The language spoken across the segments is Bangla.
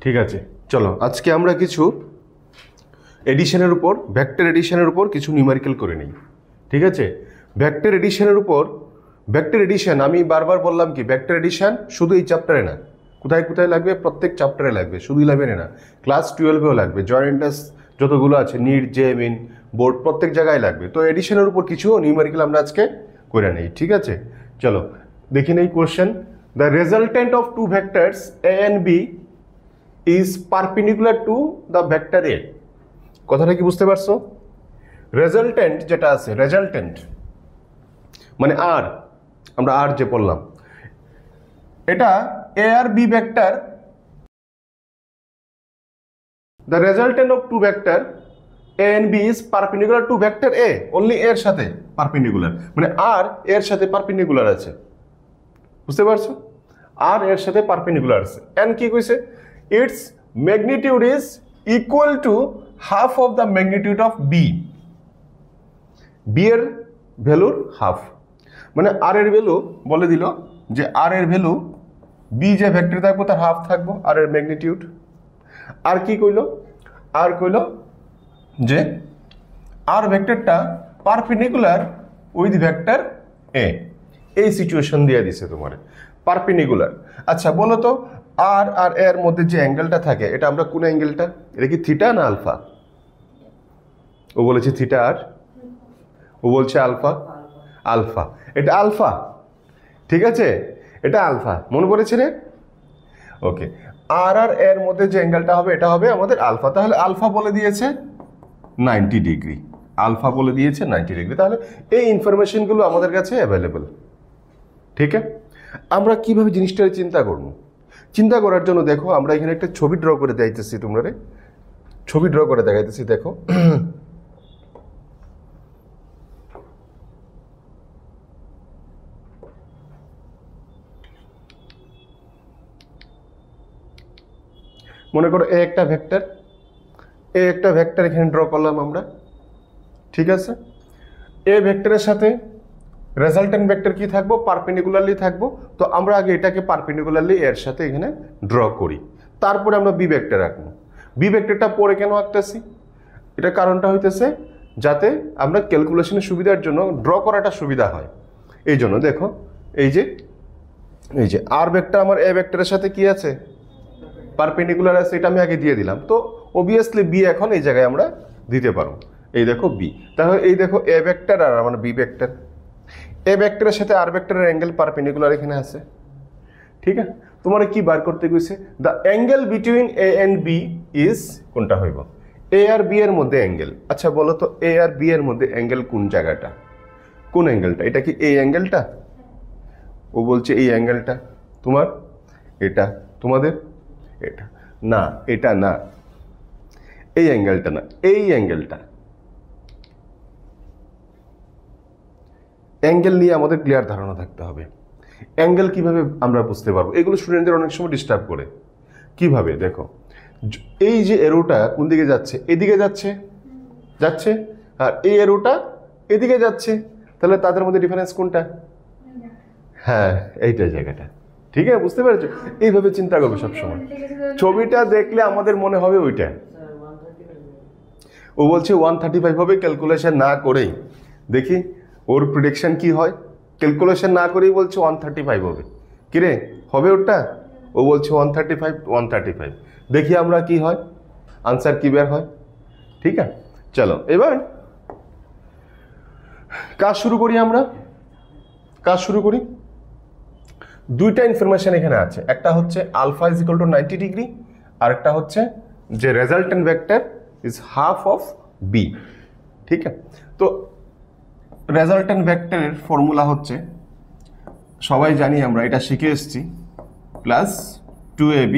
ঠিক আছে, চলো আজকে আমরা কিছু এডিশনের উপর, ভেক্টর এডিশনের উপর কিছু নিউমেরিক্যাল করে নিই। ঠিক আছে, ভেক্টর এডিশনের উপর, ভেক্টর এডিশন আমি বারবার বললাম কি, ভেক্টর এডিশন শুধু এই চ্যাপ্টারে না, কোথায় কোথায় লাগবে, প্রত্যেক চ্যাপ্টারে লাগবে, শুধু 11-এ না, ক্লাস 12-এও লাগবে। জয়েন্ট এন্ট্রান্স যতগুলো আছে, নিট, জেএমইন, বোর্ড, প্রত্যেক জায়গায় লাগবে। তো এডিশনের উপর কিছু নিউমেরিক্যাল আমরা আজকে করে নিই। ঠিক আছে, চলো দেখি নেই question. The resultant of two vectors a and b is perpendicular to the vector a. কথাটা কি বুঝতে পারছো? রেজাল্টেন্ট যেটা আছে, রেজাল্টেন্ট মানে আর, আমরা আর যে পড়লাম, এটা এ আর b vector, the resultant of two vector a and B is perpendicular to vector a, only এর সাথে পারপেন্ডিকুলার, মানে আর এর সাথে পারপেন্ডিকুলার আছে। বুঝতে পারছো? আর এর সাথে পারপেন্ডিকুলার আছে। এন্ড কি কইছে? Its magnitude is equal to half of the magnitude of B. B এর ভ্যালুর হাফ, মানে আর এর ভ্যালু বলে দিল যে আর এর ভ্যালু বি যে ভেক্টর থাকবো তার হাফ থাকবো আর এর ম্যাগনিটিউড। আর কি কইল? আর কইল যে আর ভেক্টরটা পারপেন্ডিকুলার উইথ ভেক্টর এ। এই সিচুয়েশন দিয়ে দিছে তোমার পারপেন্ডিকুলার। আচ্ছা বলো তো, আর আর এর মধ্যে যে অ্যাঙ্গেলটা থাকে, এটা আমরা কোন অ্যাঙ্গেলটা, এটা কি থিটা না আলফা? ও বলেছে থিটা, আর ও বলছে আলফা। আলফা, এটা আলফা। ঠিক আছে, এটা আলফা, মনে পড়েছে রে? ওকে, আর আর এর মধ্যে যে অ্যাঙ্গেলটা হবে এটা হবে আমাদের আলফা। তাহলে আলফা বলে দিয়েছে 90 ডিগ্রি, আলফা বলে দিয়েছে 90 ডিগ্রি। তাহলে এই ইনফরমেশনগুলো আমাদের কাছে অ্যাভেলেবল। ঠিক আছে, আমরা কিভাবে জিনিসটা চিন্তা করব? চিন্তা করার জন্য দেখো, আমরা এখানে একটা ছবি ড্র করে দেখাইতেছি তোমরা, ছবি ড্র করে দেখাইতেছি। দেখো মনে করো এ একটা ভেক্টর, এ একটা ভেক্টর এখানে ড্র করলাম আমরা। ঠিক আছে, এ ভেক্টরের সাথে রেজাল্টেন্ট ভেক্টর কি থাকবো? পারপেন্ডিকুলারলি থাকবো। তো আমরা আগে এটাকে পারপেন্ডিকুলারলি এর সাথে এখানে ড্র করি, তারপরে আমরা বি ভেক্টর আঁকবো। বি ভেক্টরটা পরে কেন আঁকতেছি? এটা কারণটা হইতেছে যাতে আমরা ক্যালকুলেশনের সুবিধার জন্য ড্র করাটা সুবিধা হয়। এই জন্য দেখো, এই যে আর ভেক্টর আমার এ ভেক্টরের সাথে কি আছে? পারপেন্ডিকুলার আছে, এটা আমি আগে দিয়ে দিলাম। তো অবভিয়াসলি বি এখন এই জায়গায় আমরা দিতে পারবো। এই দেখো বি, তাহলে এই দেখো এ ভেক্টর আর আমার বি ভেক্টর, এ ভেক্টরের সাথে আর ভেক্টরের অ্যাঙ্গেল পারপেন্ডিকুলার এখানে আছে। ঠিক আছে, তোমার কি বার করতে কইছে? The angle between A and B is, কোনটা হইব? এ আর বি এর মধ্যে অ্যাঙ্গেল। আচ্ছা বলো তো, এ আর বি এর মধ্যে অ্যাঙ্গেল কোন জায়গাটা, কোন অ্যাঙ্গেলটা? এটা কি এই অ্যাঙ্গেলটা? ও বলছে এই অ্যাঙ্গেলটা। তোমার এটা, তোমাদের এটা না, এটা না, এই অ্যাঙ্গেলটা না, এই অ্যাঙ্গেলটা। অ্যাঙ্গেল নিয়ে আমাদের ক্লিয়ার ধারণা থাকতে হবে। অ্যাঙ্গেল কিভাবে আমরা বুঝতে পারবো? এগুলো স্টুডেন্টদের অনেক সময় ডিস্টার্ব করে। কিভাবে? দেখো, এই যে এরোটা কোন দিকে যাচ্ছে? এদিকে যাচ্ছে, যাচ্ছে, আর এই এরোটা এদিকে যাচ্ছে। তাহলে তাদের মধ্যে ডিফারেন্স কোনটা? হ্যাঁ, এইটা জায়গাটা। ঠিক আছে, বুঝতে পেরেছো? এইভাবে চিন্তা করবে সবসময়। ছবিটা দেখলে আমাদের মনে হবে ওইটা। ও বলছে 135 হবে ক্যালকুলেশন না করেই। দেখি ওর প্রেডিকশন কি হয়। ক্যালকুলেশন না করেই বলছে 135 হবে। কিরে হবে ওটা? ও বলছে 135। দেখি আমরা কি হয়, আনসার কি বের হয়। ঠিক আছে, চলো এবার কাজ শুরু করি। আমরা কাজ শুরু করি। দুইটা ইনফরমেশন এখানে আছে, একটা হচ্ছে alpha is equal to 90 degree, আর একটা হচ্ছে যে resultant vector is half of b. ঠিক আছে, তো রেজাল্টেন্ট ভেক্টরের ফর্মুলা হচ্ছে, সবাই জানি আমরা, এটা শিখে এসেছি, প্লাস 2ab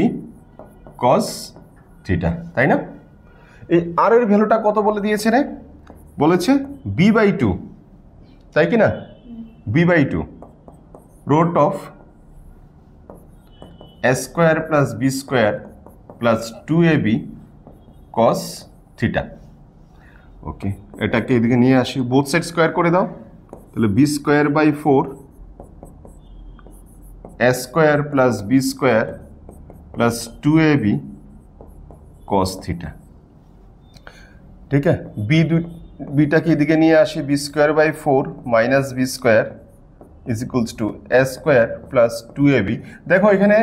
cos থিটা, তাই না? এই আর এর ভ্যালুটা কত বলে দিয়েছে রে? বলেছে b/2, তাই কি না? b/2 root of a square plus B square plus 2ab cos theta. Okay, এটাকে এদিকে নিয়ে আসি, বোথ সাইড স্কোয়ার করে দাও। তাহলে B square by 4 a square plus B square plus 2ab cos theta. ठीक है, बीटाকে এদিকে নিয়ে আসি B square by 4 minus B square is equals to A square plus 2ab। দেখো এখানে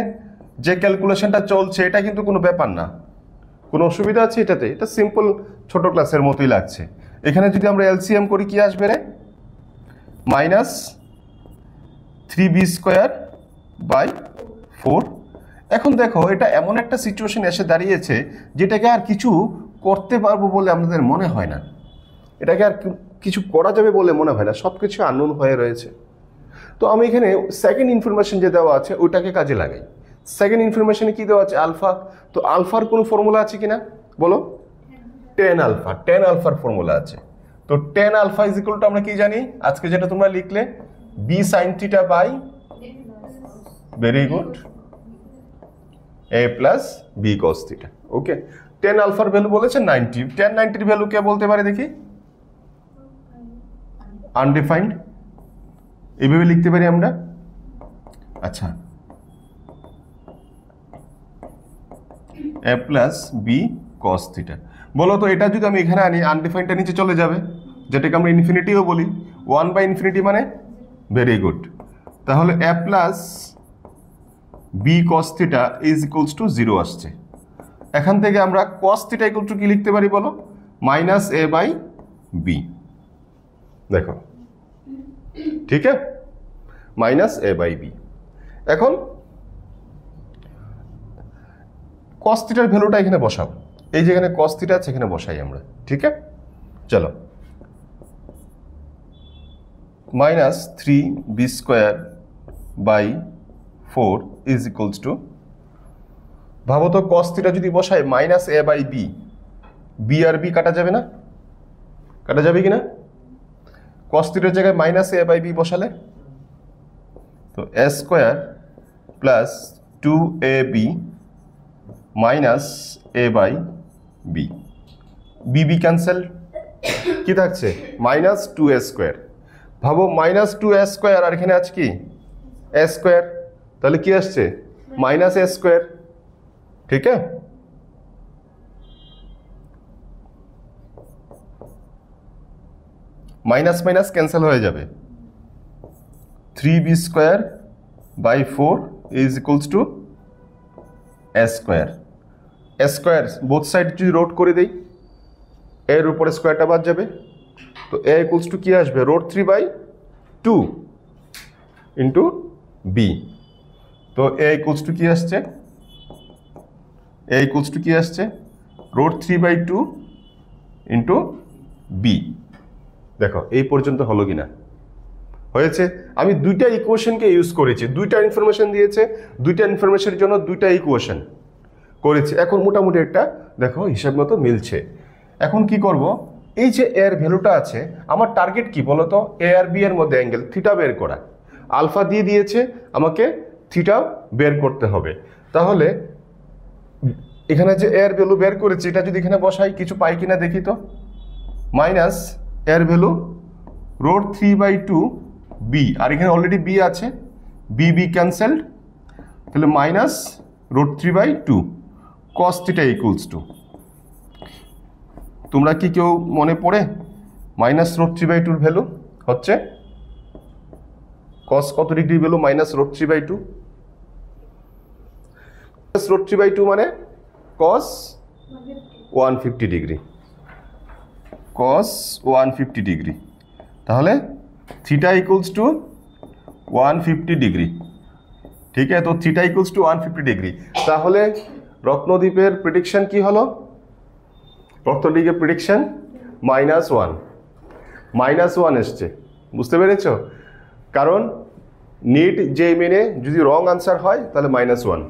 যে ক্যালকুলেশনটা চলছে এটা কিন্তু কোনো ব্যাপার না, কোনো অসুবিধা আছে এটাতে? এটা সিম্পল ছোট ক্লাসের মতোই লাগছে। এখানে যদি আমরা এলসিএম করি কি আসবে রে? Minus 3b square by 4। এখন দেখো এটা এমন একটা সিচুয়েশন এসে দাঁড়িয়েছে যেটাকে আর কিছু করতে পারবো বলে আমাদের মনে হয় না, এটাকে আর কিছু করা যাবে বলে মনে হয় না, সব কিছু আননোন হয়ে রয়েছে। তো আমি এখানে সেকেন্ড ইনফরমেশন যে দেওয়া আছে ওইটাকে কাজে লাগাই। সেকেন্ড ইনফরমেশনে কি দেওয়া আছে? আলফা। তো আলফার কোনো ফর্মুলা আছে কিনা বলো? টেন আলফা, টেন আলফার ফর্মুলা আছে। তো tan alpha is equal to আমরা কি জানি আজকে যেটা তোমরা লিখলে B sine theta by, very good, A plus B cos theta. Okay, tan আলফার ভ্যালু বলেছে 90। টেন 90-র ভ্যালু কে বলতে পারে দেখি? আনডিফাইন্ড, এইভাবে লিখতে পারি আমরা। আচ্ছা, এ প্লাস বি কস থিটা। বলো তো এটা যদি আমি এখানে আনি আনডিফাইন্ডটা নিচে চলে যাবে, যেটাকে আমরা ইনফিনিটিও বলি। 1/ইনফিনিটি মানে, ভেরি গুড। তাহলে a plus B cos theta is equals to 0 আসছে। এখান থেকে আমরা কস থিটা ইকুয়াল টু কি লিখতে পারি বলো? Minus A by B. দেখো ঠিক আছে, মাইনাস এ বাই বি। এখন কস থিটার ভ্যালুটা এখানে বসাও, এই যেখানে কস থিটা আছে এখানে বসাই আমরা। ঠিক আছে, চলো, minus 3b square by 4 is equals to, ভাবো তো কস থিটা যদি বসাই minus A by B, B আর বি কাটা যাবে না? কাটা যাবে কিনা? কস থিটার জায়গায় মাইনাস এ বাই বি বসালে তো a square plus 2ab minus A by B, b cancel, কি থাকছে? Minus 2a square. ভাবো মাইনাস 2a স্কোয়ার আর এখানে আছে কি এ স্কোয়ার, তাহলে কি আসছে? Minus a square. ঠিক আছে, মাইনাস মাইনাস ক্যান্সেল হয়ে যাবে। 3b square by 4 is equals to a square. A square both side যদি রোড করে দেই, এর উপরে স্কোয়ারটা বাদ যাবে, তো এ ইকুয়ালস টু কি আসবে? √3/2 ইন্টু বি। তো এ ইকুয়ালস টু কি আসছে? এ ইকুয়ালস টু কি আসছে? √3/2 ইন্টু বি। দেখো এই পর্যন্ত হলো কিনা? হয়েছে। আমি দুইটা ইকুয়েশনকে ইউজ করেছি, দুইটা ইনফরমেশন দিয়েছে, দুইটা ইনফরমেশনের জন্য দুইটা ইকুয়েশন করেছি। এখন মোটামুটি একটা দেখো হিসাব মতো মিলছে। এখন কি করব? এই যে এর ভ্যালুটা আছে, আমার টার্গেট কি বলতো? এ আর বি এর মধ্যে অ্যাঙ্গেল থিটা বের করা। আলফা দিয়ে দিয়েছে, আমাকে থিটা বের করতে হবে। তাহলে এখানে যে এর ভ্যালু বের করেছি এটা যদি এখানে বসাই কিছু পাই কিনা দেখি তো। মাইনাস এর ভ্যালু √3/2 বি, আর এখানে অলরেডি বি আছে, বি ক্যান্সেলড, তাহলে minus √3/2 cos theta equals to, তোমরা কি কেউ মনে পড়ে মাইনাস √3/2 ভ্যালু হচ্ছে কস কত ডিগ্রি ভ্যালু? মাইনাস √3/2, √3/2 মানে কস 150 ডিগ্রি, কস 150 ডিগ্রি। তাহলে থিটা ইকুয়ালস টু 150 ডিগ্রি। ঠিক আছে, তো থিটা ইকুয়ালস টু 150 ডিগ্রি। তাহলে রত্নদ্বীপের প্রেডিকশন কি হলো? রত্নদ্বীপের প্রেডিকশন -1 এসছে। বুঝতে পেরেছ? কারণ নিট যে মেনে যদি রং আনসার হয় তাহলে -1,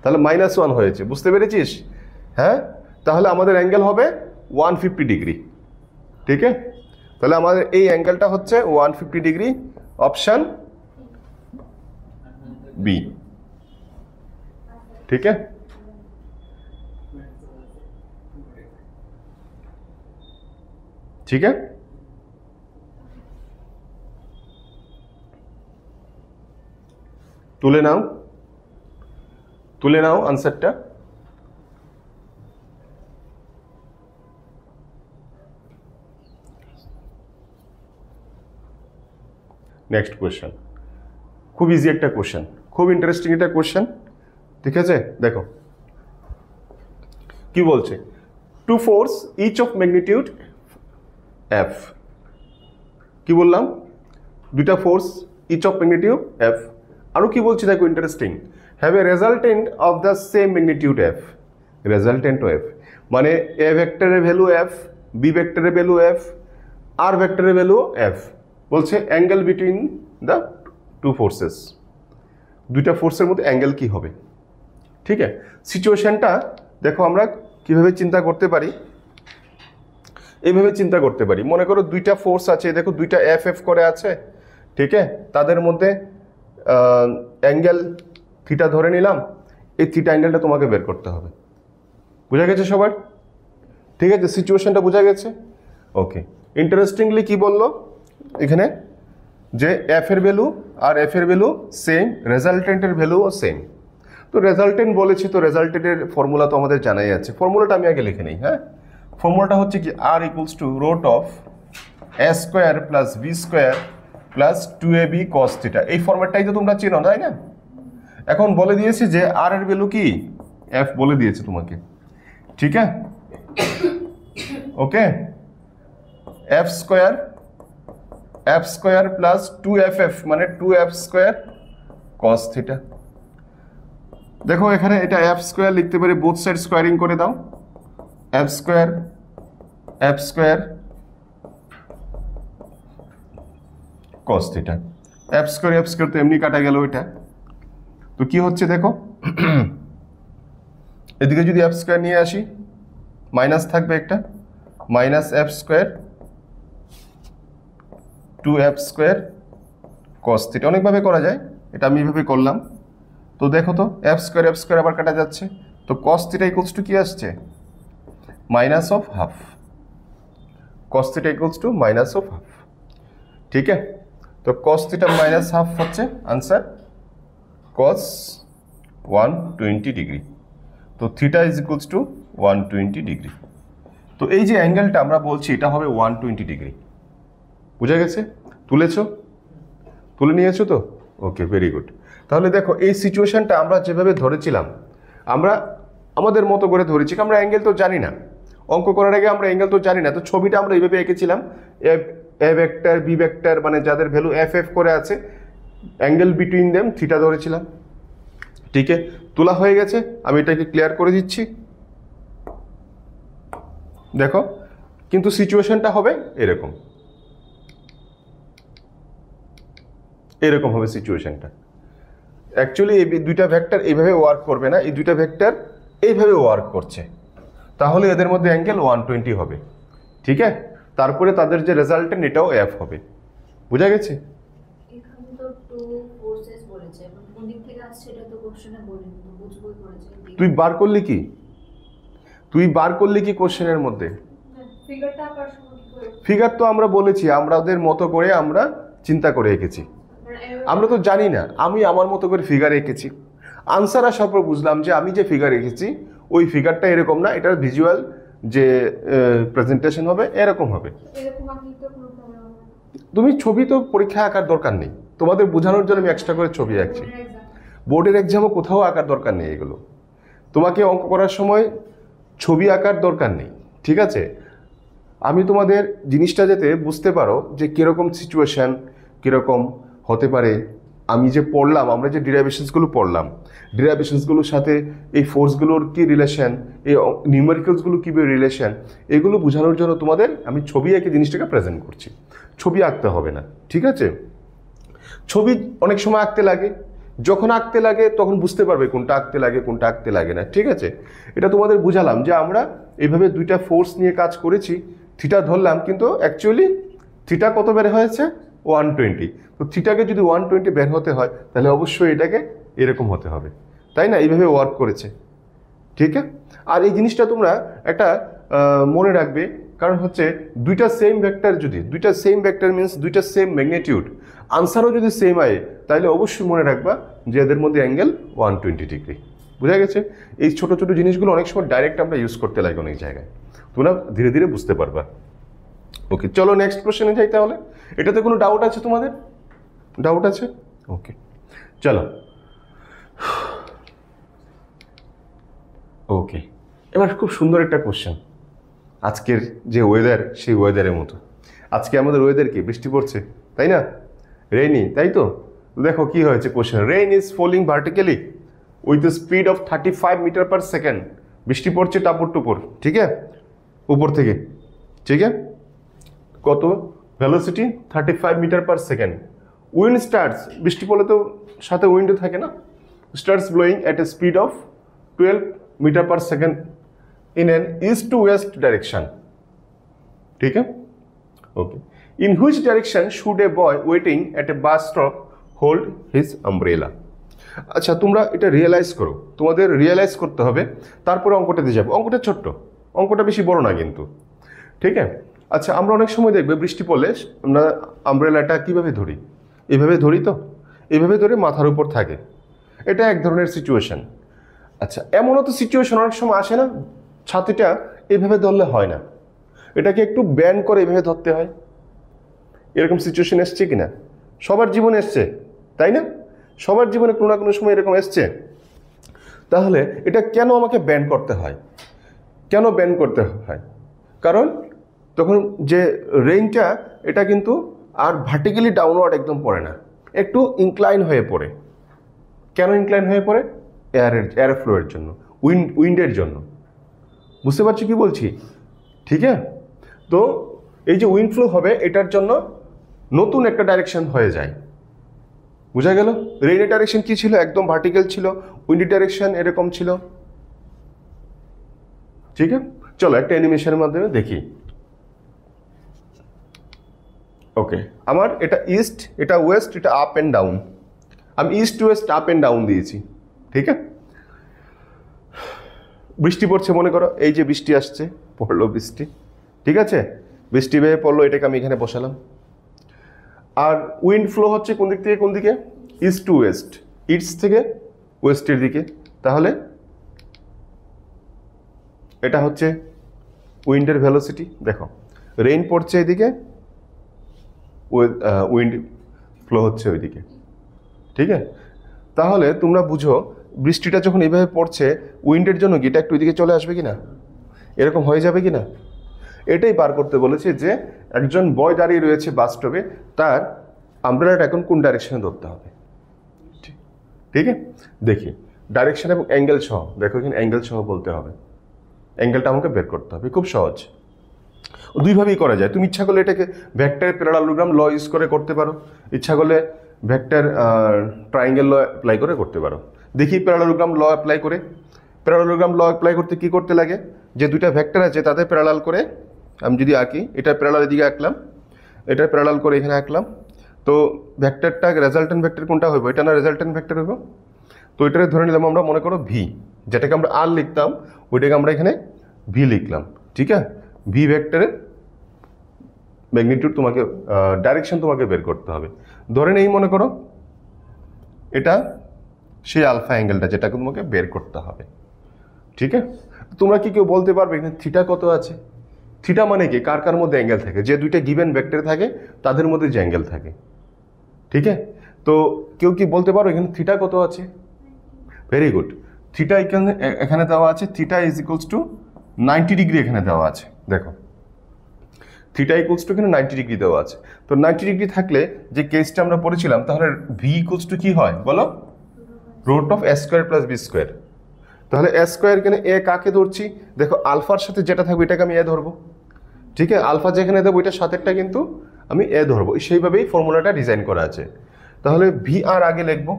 তাহলে -1 হয়েছে। বুঝতে পেরেছিস? হ্যাঁ, তাহলে আমাদের অ্যাঙ্গেল হবে 150 ডিগ্রি। ঠিক আছে, তাহলে আমাদের এই অ্যাঙ্গেলটা হচ্ছে 150 ডিগ্রি, অপশন বি। ঠিক আছে, ঠিক আছে, তুলে নাও আনসারটা। নেক্সট কোয়েশ্চেন, খুব ইজি একটা কোয়েশ্চেন, খুব ইন্টারেস্টিং একটা কোয়েশ্চেন, ঠিক আছে? দেখো কি বলছে, two force each of magnitude F, কি বললাম, দুইটা force each of magnitude F, আরো কি বলছি দেখো interesting, have a resultant of the same magnitude F, resultant F মানে এ ভেক্টরের ভ্যালু এফ, বি ভেক্টরের ভ্যালু এফ, আর ভেক্টরের ভ্যালু এফ, বলছে angle between the two forces, দুইটা ফোর্সের মধ্যে অ্যাঙ্গেল কি হবে, ঠিক আছে? সিচুয়েশনটা দেখো আমরা কিভাবে চিন্তা করতে পারি, এইভাবে চিন্তা করতে পারি, মনে করো দুইটা ফোর্স আছে, দেখো দুইটা এফ এফ করে আছে, ঠিক আছে? তাদের মধ্যে অ্যাঙ্গেল থিটা ধরে নিলাম, এই থিটা অ্যাঙ্গেলটা তোমাকে বের করতে হবে, বোঝা গেছে সবার? ঠিক আছে, সিচুয়েশনটা বোঝা গেছে? ওকে, ইন্টারেস্টিংলি কি বললো এখানে, যে এফ এর ভ্যালু আর এফ এর ভ্যালু সেম, রেজাল্টেন্টের ভ্যালুও সেম। তো রেজাল্টেন্ট বলেছি, তো রেজাল্টেন্টের ফর্মুলা তো আমাদের জানাই আছে, ফর্মুলাটা আমি আগে লিখে নিই। হ্যাঁ, ফর্মুলাটা হচ্ছে কি, R equals to root of A square plus B square plus 2ab cos theta, এই ফর্ম্যাটটাই তো তোমরা চেনো তাই না? এখন বলে দিয়েছি যে আর এর ভ্যালু কি, এফ বলে দিয়েছে তোমাকে, ঠিক আছে? ওকে, এফ স্কোয়ার প্লাস 2ff মানে 2f স্কোয়ার cos থিটা। দেখো এখানে এটা এফ স্কোয়ার লিখতে পারি, বোথ সাইড স্কোয়ারিং করে দাও, F square cos theta, F square তো এমনি কাটা গেল এটা, তো কি হচ্ছে দেখো, এদিকে যদি এফ স্কোয়ার নিয়ে আসি মাইনাস থাকবে একটা, minus F square 2f square cos theta, অনেকভাবে করা যায়, এটা আমি এইভাবে করলাম। তো দেখো তো এফ স্কোয়ার আবার কাটা যাচ্ছে, তো cos থিটা ইকুয়ালস টু কি আসছে, minus of half, cos theta equals to minus of half, ঠিক আছে? তো cos থিটা মাইনাস হাফ হচ্ছে আনসার cos 120 ডিগ্রি, তো theta is equals two 120 degree. তো এই যে অ্যাঙ্গেলটা আমরা বলছি এটা হবে 120 ডিগ্রি, বুঝা গেছে? তুলে নিয়েছো তো? ওকে, ভেরি গুড। তাহলে দেখো এই সিচুয়েশনটা আমরা যেভাবে ধরেছিলাম, আমরা আমাদের মতো করে ধরেছি, আমরা অ্যাঙ্গেল তো জানি না, অঙ্ক করার আগে আমরা অ্যাঙ্গেল তো জানি না, তো ছবিটা আমরা এইভাবে এঁকেছিলাম, এ ভেক্টর বি ভেক্টর মানে যাদের ভ্যালু এফ এফ করে আছে, অ্যাঙ্গেল বিটুইন দেম থিটা ধরেছিলাম, ঠিক আছে? তোলা হয়ে গেছে, আমি এটাকে ক্লিয়ার করে দিচ্ছি। দেখো কিন্তু সিচুয়েশনটা হবে এরকম হবে সিচুয়েশনটা। অ্যাকচুয়ালি এই দুইটা ভেক্টর এইভাবে ওয়ার্ক করবে না, এই দুইটা ভেক্টর এইভাবে ওয়ার্ক করছে, তাহলে এদের মধ্যে অ্যাঙ্গেল 120 হবে, ঠিক আছে? তারপরে তাদের যে রেজাল্টেন্ট এটাও এফ হবে, বোঝা গেছে? এখানে তো টু ফোর্সেস বলেছে, এবং কোন দিক থেকে আসছে এটা তো কোশ্চেনে বলেনি, তো বুঝবই করেছে। তুই বার করলি কি কোশ্চেনের মধ্যে? ফিগারটা আঁকার সময় কি করে? ফিগার তো আমরা বলেছি আমাদের মতো করে আমরা চিন্তা করে এঁকেছি, আমরা তো জানি না, আমি আমার মতো করে ফিগার এঁকেছি, আনসার আসার পর বুঝলাম যে আমি যে ফিগার এঁকেছি ওই ফিগারটা এরকম না, এটার ভিজুয়াল যে প্রেজেন্টেশন হবে এরকম হবে। এরকম আঁকলে তো কোনো প্রবলেম হবে না। তুমি ছবি তো পরীক্ষা আঁকার দরকার নেই, তোমাদের বোঝানোর জন্য আমি এক্সট্রা করে ছবি আঁকছি, বোর্ডের এক্সামও কোথাও আঁকার দরকার নেই, এগুলো তোমাকে অঙ্ক করার সময় ছবি আঁকার দরকার নেই, ঠিক আছে? আমি তোমাদের জিনিসটা যাতে বুঝতে পারো যে কীরকম সিচুয়েশান কীরকম হতে পারে, আমি যে পড়লাম, আমরা যে ডিরাইভেশনসগুলো পড়লাম, ডিরাইভেশনসগুলোর সাথে এই ফোর্সগুলোর কী রিলেশন, এই নিউমেরিক্যালসগুলো কী রিলেশন, এগুলো বোঝানোর জন্য তোমাদের আমি ছবি এঁকে জিনিসটাকে প্রেজেন্ট করছি, ছবি আঁকতে হবে না, ঠিক আছে? ছবি অনেক সময় আঁকতে লাগে, যখন আঁকতে লাগে তখন বুঝতে পারবে কোনটা আঁকতে লাগে কোনটা আঁকতে লাগে না, ঠিক আছে? এটা তোমাদের বুঝালাম যে আমরা এইভাবে দুইটা ফোর্স নিয়ে কাজ করেছি, থিটা ধরলাম, কিন্তু অ্যাকচুয়ালি থিটা কত বের হয়েছে 120, তো থিটাকে যদি 120 বের হতে হয় তাহলে অবশ্যই এটাকে এরকম হতে হবে, তাই না? এইভাবে ওয়ার্ক করেছে, ঠিক আছে? আর এই জিনিসটা তোমরা একটা মনে রাখবে, কারণ হচ্ছে দুইটা সেম ভেক্টর মিনস দুইটা সেম ম্যাগনিটিউড, আনসারও যদি সেম আয় তাহলে অবশ্যই মনে রাখবা যে এদের মধ্যে অ্যাঙ্গেল 120 ডিগ্রি, বোঝা গেছে? এই ছোট ছোট জিনিসগুলো অনেক সময় ডাইরেক্ট আমরা ইউজ করতে লাগে অনেক জায়গায়, তোমরা ধীরে ধীরে বুঝতে পারবা। ওকে, চলো নেক্সট কোশ্চেনে যাই তাহলে। এটাতে কোনো ডাউট আছে তোমাদের? ডাউট আছে? ওকে, চলো। ওকে, এবার খুব সুন্দর একটা কোশ্চেন। আজকের যে ওয়েদার, সেই ওয়েদারের মতো। আজকে আমাদের ওয়েদার কি? বৃষ্টি পড়ছে, তাই না? রেইনি, তাই তো? দেখো কি হয়েছে question. Rain is falling vertically with the speed of 35 metre per second. বৃষ্টি পড়ছে টাপুর টুপুর, ঠিক আছে, উপর থেকে, ঠিক আছে। কত velocity? 35 metre per second. Wind starts, বৃষ্টি পড়লে তো সাথে উইন্ডও থাকে না, starts blowing at a speed of 12 metre per second in an east to west direction. ठीक है? Okay. In which direction should a boy waiting at a bus stop hold his umbrella? আচ্ছা, তোমরা এটা রিয়েলাইজ করো, তোমাদের রিয়েলাইজ করতে হবে, তারপরে অঙ্কটাতে যাবো। অঙ্কটা ছোট্ট, অঙ্কটা বেশি বড় না কিন্তু, ঠিক আছে? আচ্ছা, আমরা অনেক সময় দেখবে বৃষ্টি পড়লে আমরা আমব্রেলাটা কিভাবে ধরি? এইভাবে ধরি তো, এইভাবে ধরে মাথার উপর থাকে। এটা এক ধরনের সিচুয়েশন। আচ্ছা, এমনও তো সিচুয়েশন অনেক সময় আসে না, ছাতিটা এইভাবে ধরলে হয় না, এটাকে একটু ব্যান্ড করে এইভাবে ধরতে হয়। এরকম সিচুয়েশন এসছে কিনা? সবার জীবনে এসছে, তাই না? সবার জীবনে কোনো না কোনো সময় এরকম এসছে। তাহলে এটা কেন আমাকে ব্যান্ড করতে হয়? কেন ব্যান্ড করতে হয়? কারণ তখন যে রেইনটা, এটা কিন্তু আর ভার্টিক্যালি ডাউনওয়ার্ড একদম পড়ে না, একটু ইনক্লাইন হয়ে পড়ে। কেন ইনক্লাইন হয়ে পড়ে? এয়ার ফ্লোয়ের জন্য, উইন্ডের জন্য। বুঝতে পারছি কি বলছি? ঠিক আছে। তো এই যে উইন্ড ফ্লো হবে, এটার জন্য নতুন একটা ডাইরেকশন হয়ে যায়। বুঝা গেল? রেইনের ডাইরেকশন কি ছিল? একদম ভার্টিক্যাল ছিল। উইন্ডি ডাইরেকশন এরকম ছিল। ঠিক আছে, চলো একটা অ্যানিমেশনের মাধ্যমে দেখি। ওকে, আমার এটা ইস্ট, এটা ওয়েস্ট, এটা আপ অ্যান্ড ডাউন। আমি east West up and down দিয়েছি, ঠিক আছে। বৃষ্টি পড়ছে মনে করো, এই যে বৃষ্টি আসছে, পড়লো বৃষ্টি, ঠিক আছে, বৃষ্টি বেয়ে পড়লো, এটাকে আমি এখানে বসালাম। আর উইন্ড ফ্লো হচ্ছে কোন দিক থেকে কোন দিকে? ইস্ট টু ওয়েস্ট, ইস্ট থেকে ওয়েস্টের দিকে। তাহলে এটা হচ্ছে উইন্ডের ভেলোসিটি। দেখো, রেইন পড়ছে এদিকে, উইন্ড ফ্লো হচ্ছে ওইদিকে, ঠিক আছে। তাহলে তোমরা বুঝো, বৃষ্টিটা যখন এইভাবে পড়ছে, উইন্ডের জন্য গিটা একটু ওইদিকে চলে আসবে কিনা, এরকম হয়ে যাবে কিনা। এটাই বার করতে বলেছে যে একজন বয় দাঁড়িয়ে রয়েছে বাস স্টপে, তার আমব্রেলাটা এখন কোন ডাইরেকশনে ধরতে হবে। ঠিক আছে, দেখি ডাইরেকশন এবং অ্যাঙ্গেল সহ। দেখো এখানে অ্যাঙ্গেল সহ বলতে হবে, অ্যাঙ্গেলটা আমাকে বের করতে হবে। খুব সহজ, দুইভাবেই করা যায়। তুমি ইচ্ছা করলে এটাকে ভেক্টর প্যারালালোগ্রাম ল ইউজ করে করতে পারো, ইচ্ছা করলে ভেক্টর ট্রায়াঙ্গেল ল অ্যাপ্লাই করে করতে পারো। দেখি প্যারালালোগ্রাম ল অ্যাপ্লাই করে। প্যারালালোগ্রাম ল অ্যাপ্লাই করতে কি করতে লাগে? যে দুইটা ভেক্টর আছে তাদের প্যারালাল করে আমি যদি আঁকি, এটা প্যারালাল এদিকে আঁকলাম, এটা প্যারালাল করে এখানে আঁকলাম, তো ভেক্টরটা রেজাল্টেন্ট ভেক্টর কোনটা হইব? এটা না রেজাল্টেন্ট ভেক্টর হইব। তো এটাকে ধরে নিলাম আমরা, মনে করো ভি, যেটাকে আমরা আর লিখতাম ওইটাকে আমরা এখানে ভি লিখলাম, ঠিক আছে। ভি ভেক্টরের ম্যাগনিটিউড তোমাকে, ডাইরেকশন তোমাকে বের করতে হবে। ধরে নেই মনে করো এটা সেই আলফা অ্যাঙ্গেলটা, যেটাকে তোমাকে বের করতে হবে, ঠিক আছে। তোমরা কি কেউ বলতে পারবে এখানে থিটা কত আছে? থিটা মানে কি? কার কার মধ্যে অ্যাঙ্গেল থাকে? যে দুইটা গিভেন ভেক্টর থাকে তাদের মধ্যে যে অ্যাঙ্গেল থাকে, ঠিক আছে। তো কেউ কি বলতে পারো এখানে থিটা কত আছে? Very good. থিটা এখানে দেওয়া আছে, theta is equals two 90 degree এখানে দেওয়া আছে। দেখো, থিটা ইকুয়ালস টু এখানে 90 ডিগ্রি দেওয়া আছে। তো 90 ডিগ্রি থাকলে যে কেসটা আমরা পড়েছিলাম, তাহলে ভি ইকুয়ালস টু কি হয় বলো? Root of A square plus B square. তাহলে এ স্কোয়ার এখানে এ কাকে ধরছি? দেখো, আলফার সাথে যেটা থাকবে এটাকে আমি এ ধরবো, ঠিক আছে। আলফা যেখানে দেবো এটার সাথেরটা কিন্তু আমি এ ধরবো। সেইভাবেই ফর্মুলাটা ডিজাইন করা আছে। তাহলে ভি আর আগে লিখবো,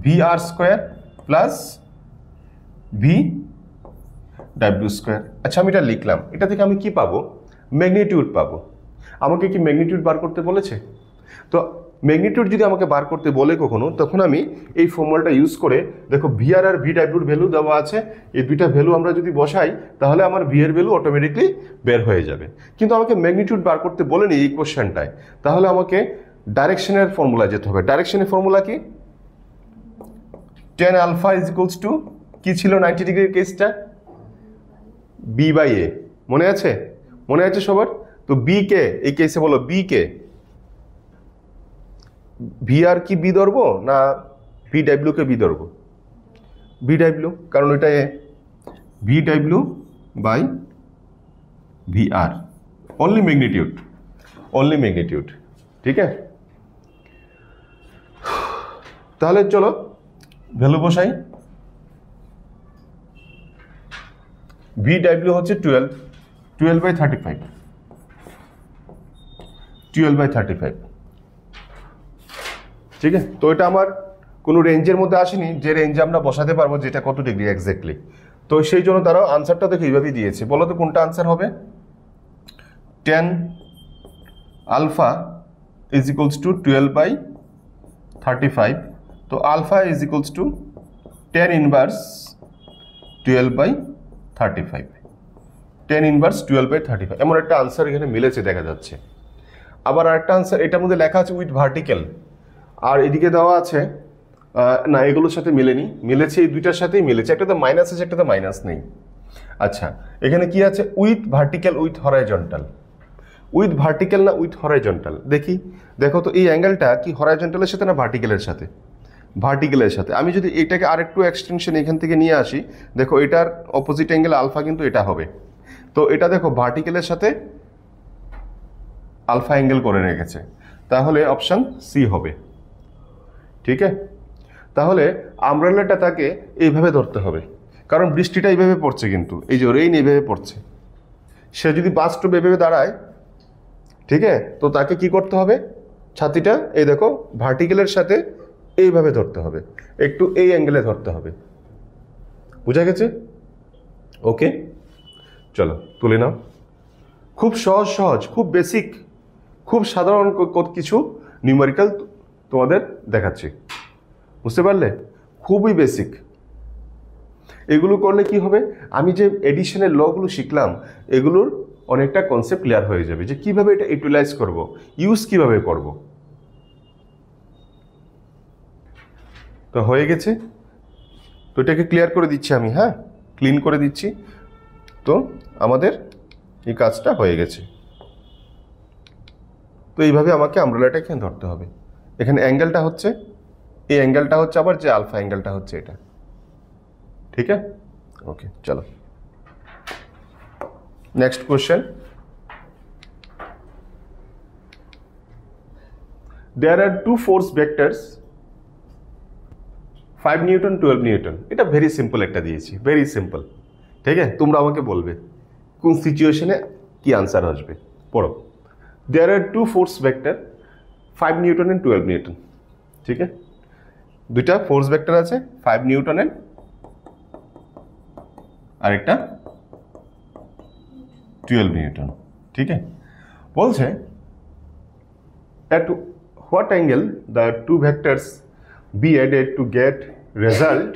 V R square plus V W square. আচ্ছা, আমি এটা লিখলাম, এটা থেকে আমি কি পাবো? ম্যাগনিটিউড পাবো। আমাকে কি ম্যাগনিটিউড বার করতে বলেছে? তো ম্যাগনিটিউড যদি আমাকে বার করতে বলে কখনো, তখন আমি এই ফর্মুলাটা ইউজ করে, দেখো ভি আর আর ভি ডাব্লিউর ভ্যালু দেওয়া আছে, এই দুইটা ভ্যালু আমরা যদি বসাই তাহলে আমার ভি এর ভ্যালু অটোমেটিকলি বের হয়ে যাবে। কিন্তু আমাকে ম্যাগনিটিউড বার করতে বলেনি এই কোশ্চেনটায়, তাহলে আমাকে ডাইরেকশনের ফর্মুলা যেতে হবে। ডাইরেকশনের ফর্মুলা কি? Tan alpha is equals to কি ছিল 90 ডিগ্রির কেসটা? B by A. মনে আছে? মনে আছে সবার? তো বি কে এই কেসে বলো, বি কে VR কি বি ধরবো না VW কে বি ধরবো? VW, কারণ এটা A. VW by VR, only magnitude, only magnitude. ঠিক আছে, তাহলে চলো ভ্যালু বসাই। VW হচ্ছে 12/35, 12/35। ঠিক আছে, তো এটা আমার কোনো রেঞ্জের মধ্যে আসেনি যে রেঞ্জে আমরা বসাতে পারবো যেটা কত ডিগ্রি এক্স্যাক্টলি। তো সেই জন্য তারা আনসারটা দেখে এইভাবেই দিয়েছে। বলো তো কোনটা আনসার হবে? 10 আলফা ইজ ইকুয়ালস টু 12/35। তো alpha is equals to 10 inverse 12/35, 10 inverse 12/35, এমন একটা আনসার এখানে মিলেছে দেখা যাচ্ছে। আবার আরেকটা আনসার এটার মধ্যে লেখা আছে উইথ ভার্টিক্যাল, আর এদিকে দেওয়া আছে না, এগুলোর সাথে মিলেনি, মিলেছে এই দুইটার সাথেই মিলেছে, একটাতে মাইনাস আছে একটাতে মাইনাস নেই। আচ্ছা, এখানে কি আছে? With vertical with horizontal. With vertical না উইথ হরাইজন্টাল? দেখি, দেখো তো এই অ্যাঙ্গেলটা কি হরাইজন্টালের সাথে না ভার্টিক্যালের সাথে? ভার্টিক্যালের সাথে। আমি যদি এটাকে আরেকটু এক্সটেনশন এখান থেকে নিয়ে আসি, দেখো এটার অপোজিট অ্যাঙ্গেল আলফা কিন্তু এটা হবে। তো এটা দেখো ভার্টিক্যালের সাথে আলফা অ্যাঙ্গেল করে রেখেছে, তাহলে অপশন সি হবে। ঠিক আছে, তাহলে আমব্রেলাটা তাকে এইভাবে ধরতে হবে, কারণ বৃষ্টিটা এইভাবে পড়ছে, কিন্তু এই যে রেইন এইভাবে পড়ছে। সে যদি বাস্তব এইভাবে দাঁড়ায়, ঠিক আছে, তো তাকে কি করতে হবে? ছাতিটা এই দেখো ভার্টিক্যালের সাথে এইভাবে ধরতে হবে, একটু এই অ্যাঙ্গেলে ধরতে হবে। বুঝা গেছে? ওকে, চলো তুলে নাও। খুব সহজ সহজ, খুব বেসিক, খুব সাধারণ কিছু নিউমেরিক্যাল তোমাদের দেখাচ্ছি, বুঝতে পারলে? খুবই বেসিক। এগুলো করলে কি হবে? আমি যে এডিশনের লগুলো শিখলাম, এগুলোর অনেকটা কনসেপ্ট ক্লিয়ার হয়ে যাবে যে কিভাবে এটা ইউটিলাইজ করব, ইউজ কিভাবে করব। তো হয়ে গেছে, তো এটাকে ক্লিয়ার করে দিচ্ছি আমি, হ্যাঁ, ক্লিন করে দিচ্ছি। তো আমাদের এই কাজটা হয়ে গেছে। তো এইভাবে আমাকে আমব্রেলাটা এখানে ধরতে হবে। এখানে অ্যাঙ্গেলটা হচ্ছে, এই অ্যাঙ্গেলটা হচ্ছে আবার যে আলফা অ্যাঙ্গেলটা হচ্ছে এটা। ঠিক আছে, ওকে, চলো next question. There are two force vectors, 5 Newton 12 Newton. এটা ভেরি সিম্পল একটা দিয়েছি, ভেরি সিম্পল। ঠিক আছে, তোমরা আমাকে বলবে কোন সিচুয়েশনে কি আনসার আসবে। পড়ো। There are two force vector, 5 Newton and 12 Newton. ঠিক আছে, দুইটা ফোর্স ভেক্টর আছে, 5 নিউটনের আর একটা 12 নিউটন। ঠিক আছে, বলছে at what angle the two vectors be added to get result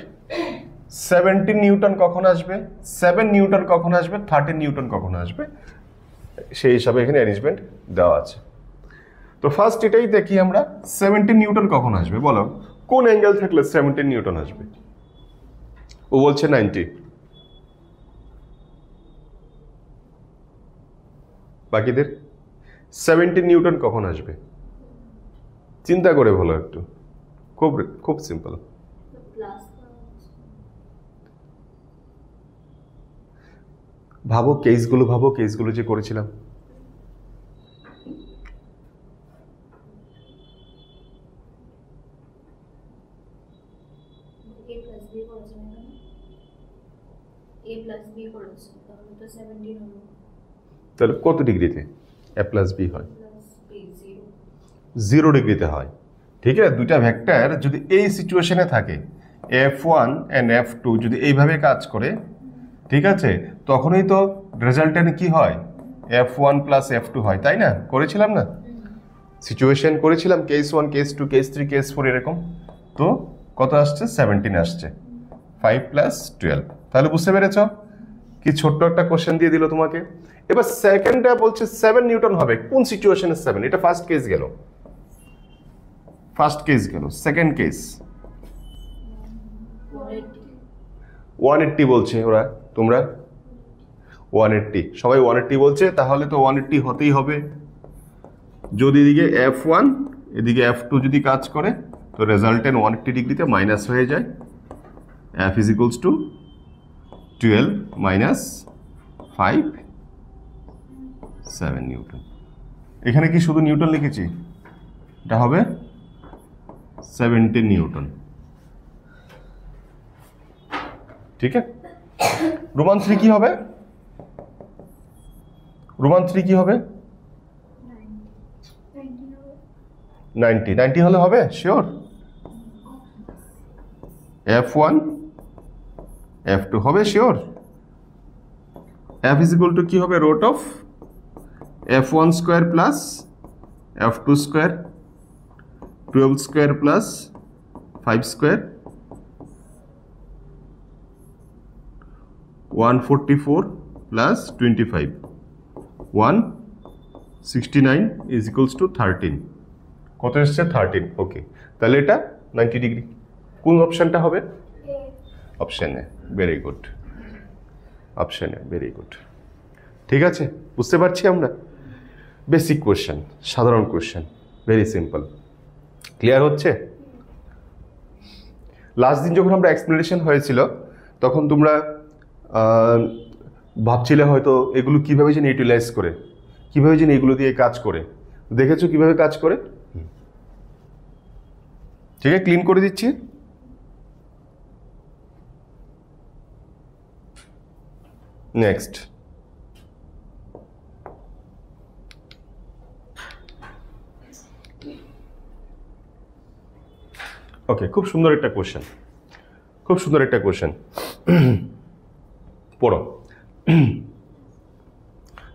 17 Newton কখন আসবে, 7 নিউটন কখন আসবে, 13 নিউটন কখন আসবে, সেই হিসাবে এখানে অ্যারেঞ্জমেন্ট দেওয়া আছে। তো ফার্স্ট এটাই দেখি আমরা, 17 নিউটন কখন আসবে বলো? কোন অ্যাঙ্গেল থাকলে 17 নিউটন আসবে? ও বলছে 90। বাকিদের 17 নিউটন কখন আসবে? চিন্তা করে বলো একটু, খুব খুব সিম্পল। ভাবো কেসগুলো যে করেছিলাম। তাহলে কত ডিগ্রিতে a প্লাস বি হয়? 0 ডিগ্রিতে হয়। ঠিক আছে, দুইটা ভেক্টর যদি এই সিচুয়েশনে থাকে, F1 and F2 যদি এইভাবে কাজ করে, ঠিক আছে, তখনই তো রেজাল্টেন্ট কি হয়? F1 প্লাস F2 হয়, তাই না? করেছিলাম না, সিচুয়েশন করেছিলাম, কেস 1 কেস 2 কেস 3 কেস 4 এরকম। তো কত আসছে? 17 আসছে, 5 প্লাস 12। তাহলে বুঝতে পেরেছ কি ছোট্ট একটা কোশ্চেন দিয়ে দিল তোমাকে। এবার সেকেন্ডটা বলছে 7 নিউটন হবে, কোন সিচুয়েশনে 7? এটা ফার্স্ট কেস গেল, ফার্স্ট কেস গেল। সেকেন্ড কেস 180 বলছে ওরা, তোমরা 180, সবাই 180 বলছে, তাহলে তো 180 হতেই হবে। যদি এদিকে F1 এদিকে F2 যদি কাজ করে তো রেজাল্টেন্ট 180 ডিগ্রিতে মাইনাস হয়ে যায়, F is equals two 12 minus 5 7 Newton. এখানে কি শুধু নিউটন লিখেছি? এটা হবে 17 নিউটন। ঠিক আছে, রোমান 3 কি হবে? রোমান 3 কি হবে? 90 হলে হবে শিওর? F1 F2 হবে sure? F is equal to কি হবে? Root of F1 square plus F2 square 12 square plus 5 square 144 plus 25 169 is equals to 13। কত এসছে? 13। ওকে, তাহলে এটা 90 ডিগ্রি। কোন অপশনটা হবে? Option A. Very good, option A, very good. ঠিক আছে, বুঝতে পারছি আমরা। বেসিক কোয়েশ্চেন, সাধারণ কোয়েশ্চেন, ভেরি সিম্পল। ক্লিয়ার হচ্ছে? লাস্ট দিন যখন আমরা এক্সপ্লেনেশন হয়েছিল তখন তোমরা ভাবছিলে হয়তো এগুলো কিভাবে যেন ইউটিলাইজ করে, কিভাবে যেন এগুলো দিয়ে কাজ করে। দেখেছো কিভাবে কাজ করে? ঠিক আছে, ক্লিন করে দিচ্ছি। নেক্সট, ওকে, খুব সুন্দর একটা কোশ্চেন, খুব সুন্দর একটা কোশ্চেন। পড়ো।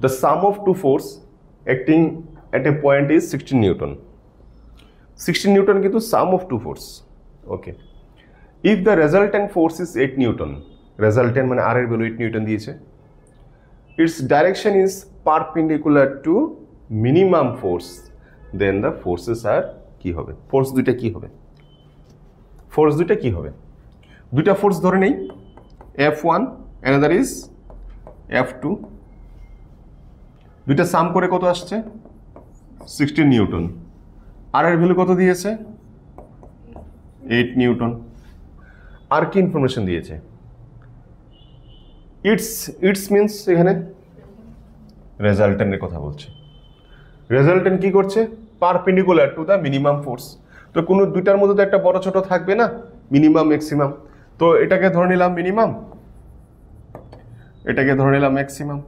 The sum of two force acting at a point is 16 Newton. 16 Newton কিন্তু sum of two force. Okay. If the resultant force is 8 Newton, resultant মানে R এর ভ্যালু 8 নিউটন দিয়েছে, its direction is perpendicular to minimum force, then the forces are কি হবে? ফোর্স দুইটা কি হবে? ফোর্স দুইটা কি হবে? দুইটা ফোর্স ধরে নেই, F1 another is F2, দুইটা সাম করে কত আসছে? 16 নিউটন। আর এর ভ্যালু কত দিয়েছে? 8 নিউটন। আর কি ইনফরমেশন দিয়েছে? ইটস মিন্স এখানে রেজাল্টেন্টের কথা বলছে। রেজাল্টেন্ট কি করছে? Perpendicular to the minimum force. তো কোনো দুইটার মধ্যে তো একটা বড় ছোট থাকবে না, মিনিমাম ম্যাক্সিমাম। তো এটাকে ধরে নিলাম মিনিমাম, এটাকে ধরে নিলাম ম্যাক্সিমাম।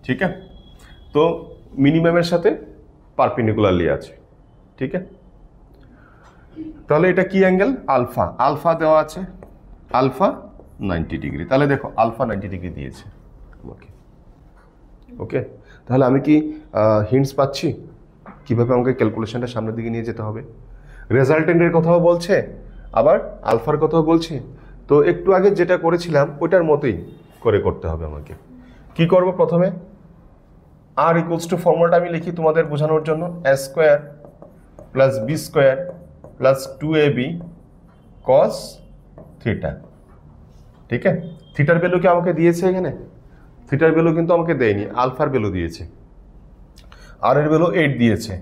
ঠিক আছে, তো মিনিমামের সাথে পারপেন্ডিকুলারলি আছে। ঠিক আছে, তাহলে এটা কি অ্যাঙ্গেল? আলফা। আলফা দেওয়া আছে, আলফা 90 ডিগ্রি। তাহলে দেখো আলফা 90 ডিগ্রি দিয়েছে আমাকে। ওকে, তাহলে আমি কি হিন্টস পাচ্ছি কিভাবে আমাকে ক্যালকুলেশনটা সামনের দিকে নিয়ে যেতে হবে? রেজাল্টেন্টের কথাও বলছে, আবার আলফার কথাও বলছে। তো একটু আগে যেটা করেছিলাম ওইটার মতোই করে করতে হবে আমাকে। কি করব? প্রথমে আর ইকুয়ালস টু ফর্মুলাটা আমি লিখি তোমাদের বোঝানোর জন্য, a square plus B square plus 2ab cos theta. ঠিক আছে, থিটার ভ্যালু কি আমাকে দিয়েছে এখানে? থিটার ভ্যালু কিন্তু আমাকে দেয়নি, আলফার ভ্যালু দিয়েছে। আর এর ভ্যালু 8 দিয়েছে।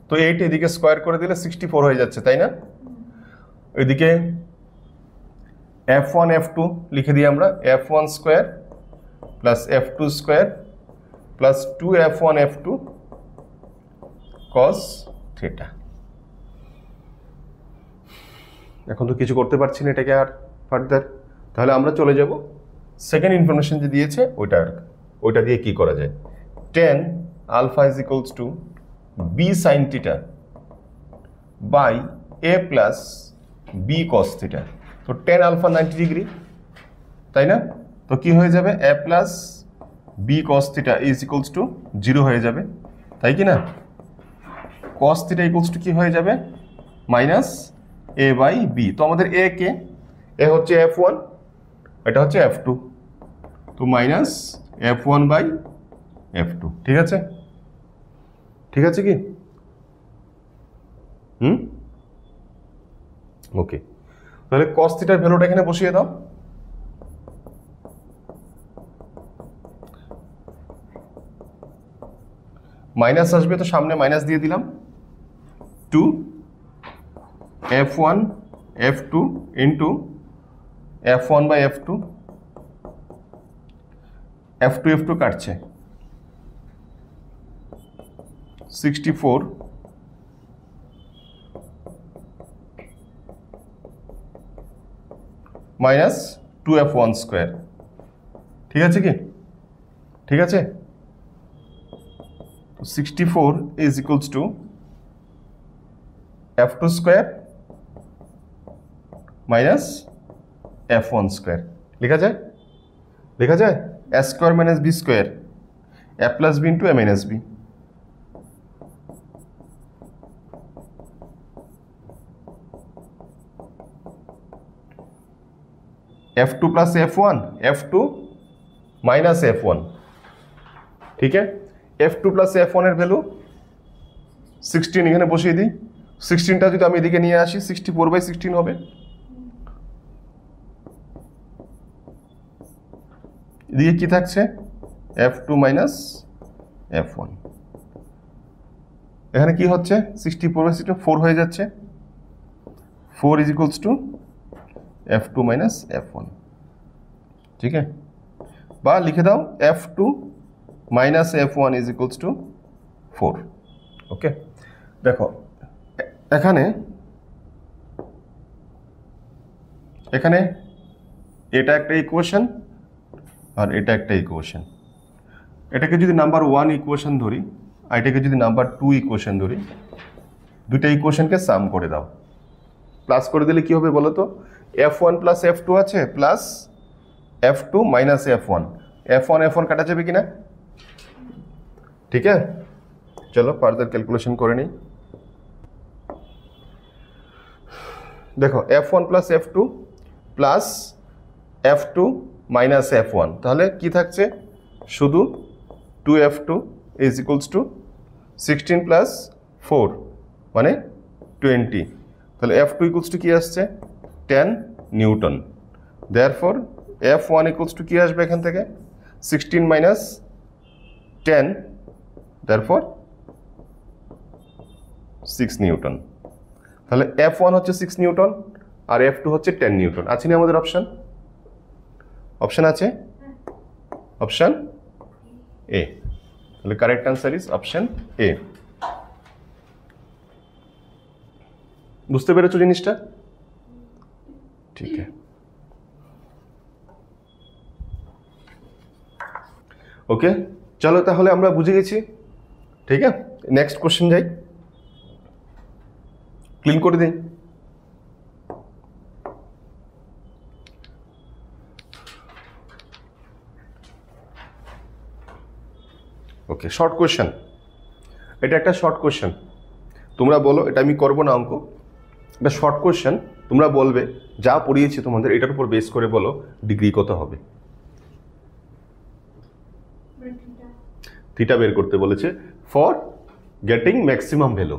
তো 8 এদিকে স্কোয়ার করে দিলে 64 হয়ে যাচ্ছে, তাই না? ওইদিকে F1 F2 লিখে দিই আমরা, F1 square plus F2 square plus 2F1 F2 cos theta. এখন তো কিছু করতে পারছি না এটাকে আর ফার্দার, তাহলে আমরা চলে যাব সেকেন্ড ইনফরমেশন যে দিয়েছে ওইটা দিয়ে কি করা যায়। tan alpha is equals to b sine theta by a plus B cos theta. তো tan আলফা 90 ডিগ্রি, তাই না? তো কি হয়ে যাবে? A plus B cos theta is equals to 0 হয়ে যাবে, তাই কি না? কস থিটা ইকুয়ালস টু কি হয়ে যাবে? Minus A by B. তো আমাদের এ কে, এ হচ্ছে F1, এটা হচ্ছে F2, তো মাইনাস F1 বাই F2। ঠিক আছে, ঠিক আছে কি? ওকে, তাহলে cos থিটার ভ্যালুটা এখানে বসিয়ে দাও। মাইনাস আসবে তো সামনে মাইনাস দিয়ে দিলাম, two f1 f2 into f1 by f2, f2 f2 কাটছে 64 মাইনাস 2f1 স্কোয়ার। ঠিক আছে কি? ঠিক আছে, 64 is equals to f2 square minus f1 square. লেখা যায়? লেখা যায় a square minus b square, a plus b into a minus b। f2 plus f1, f2 minus f1। ठीक है, f2 प्लस f1 এর ভ্যালু 16 এখানে বসিয়ে দিই। 16টা যদি আমি এদিকে নিয়ে আসি 64/16 হবে। এদিকে কি থাকছে? f2 minus f1। এখানে কি হচ্ছে? 64/16 4 হয়ে যাচ্ছে। 4 is equals to f2 minus f1। ठीक है, বা লিখে দাও f2 minus f1 is equals two 4। ওকে, দেখো এখানে এখানে এটা একটা ইকুয়েশন আর এটা একটা ইকুয়েশন। এটাকে যদি নাম্বার 1 ইকুয়েশন ধরি আর এটাকে যদি নাম্বার 2 ইকুয়েশন ধরি, দুইটা ইকুয়েশনকে সাম করে দাও। প্লাস করে দিলে কি হবে বলো তো? f1 প্লাস f2 আছে plus f2 minus f1, f1 f1 কাটা যাবে কিনা? ঠিক আছে, চলো ফার্দার ক্যালকুলেশন করে নিই। দেখো f1 plus f2 plus f2 minus f1, তাহলে কি থাকছে? শুধু 2f2 is equals two 16 plus 4 মানে 20। তাহলে f2 ইকুয়ালস টু কি আসছে? 10 Newton. Therefore f1 equals to কি আসবে এখান থেকে? 16 মাইনাস 10, দেয়ারফর 6 নিউটন। তাহলে f1 হচ্ছে 6 নিউটন আর f2 হচ্ছে 10 নিউটন। আছে না আমাদের অপশন? অপশন আছে, অপশন এ। তাহলে correct answer is option A. বুঝতে পেরেছো জিনিসটা? ঠিক আছে, ওকে চলো তাহলে আমরা বুঝে গেছি। ঠিক আছে, নেক্সট কোশ্চেন যাই, ক্লিন করে দিই। ওকে, শর্ট কোশ্চেন। এটা একটা শর্ট কোশ্চেন, তোমরা বলো, এটা আমি করবো না অঙ্ক, এটা শর্ট কোশ্চেন। তোমরা বলবে যা পড়িয়েছি তোমাদের এটার উপর বেস করে বলো ডিগ্রি কত হবে। থিটা বের করতে বলেছে ফর গেটিং ম্যাক্সিমাম ভ্যালু।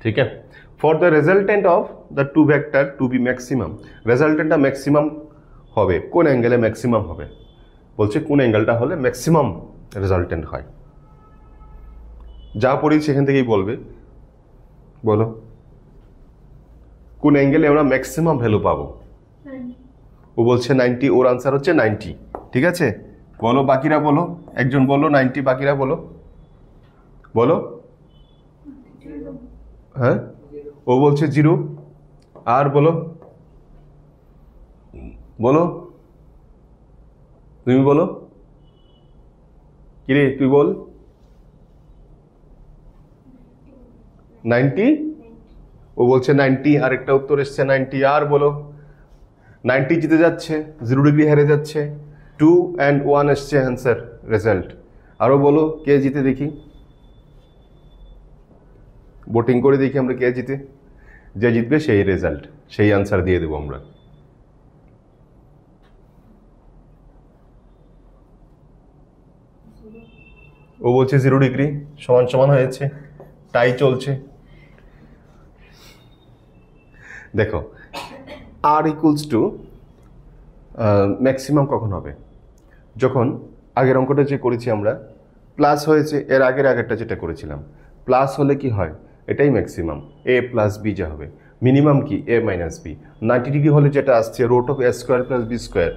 ঠিক আছে, for the resultant of the two vector to be maximum. রেজাল্টেন্টটা ম্যাক্সিমাম হবে কোন অ্যাঙ্গেলে? ম্যাক্সিমাম হবে বলছে কোন অ্যাঙ্গেলটা হলে ম্যাক্সিমাম রেজাল্টেন্ট হয়। যা পড়িয়েছি এখান থেকেই বলবে, বলো কোন অ্যাঙ্গেলে আমরা ম্যাক্সিমাম ভ্যালু পাবো। ও বলছে 90, ওর আনসার হচ্ছে 90। ঠিক আছে, বলো বাকিরা বলো, একজন বলো 90, বাকিরা বলো, বলো। হ্যাঁ, ও বলছে 0, আর বলো, বলো তুমি বলো, কিরে তুই বল। 90, ও বলছে 90, আর একটা উত্তর এসছে 90, আর বলো। 90 জিতে যাচ্ছে, 0 ডিগ্রি হেরে যাচ্ছে, 2 and 1 এসছে অ্যান্সার রেজাল্ট। আরও বলো কে জিতে দেখি, ভোটিং করে দেখি আমরা কে জিতে। যে জিতবে সেই রেজাল্ট, সেই অ্যান্সার দিয়ে দেবো আমরা। ও বলছে 0 ডিগ্রি, সমান সমান হয়েছে, টাই চলছে। দেখো আর ইকুয়ালস টু ম্যাক্সিমাম কখন হবে? যখন আগের অঙ্কটা যে করেছি আমরা প্লাস হয়েছে, এর আগেরটা যেটা করেছিলাম প্লাস হলে কি হয়? এটাই ম্যাক্সিমাম, এ প্লাস বি যা হবে। মিনিমাম কি এ মাইনাস বি। 90 ডিগ্রি হলে যেটা আসছে root of A square plus B square,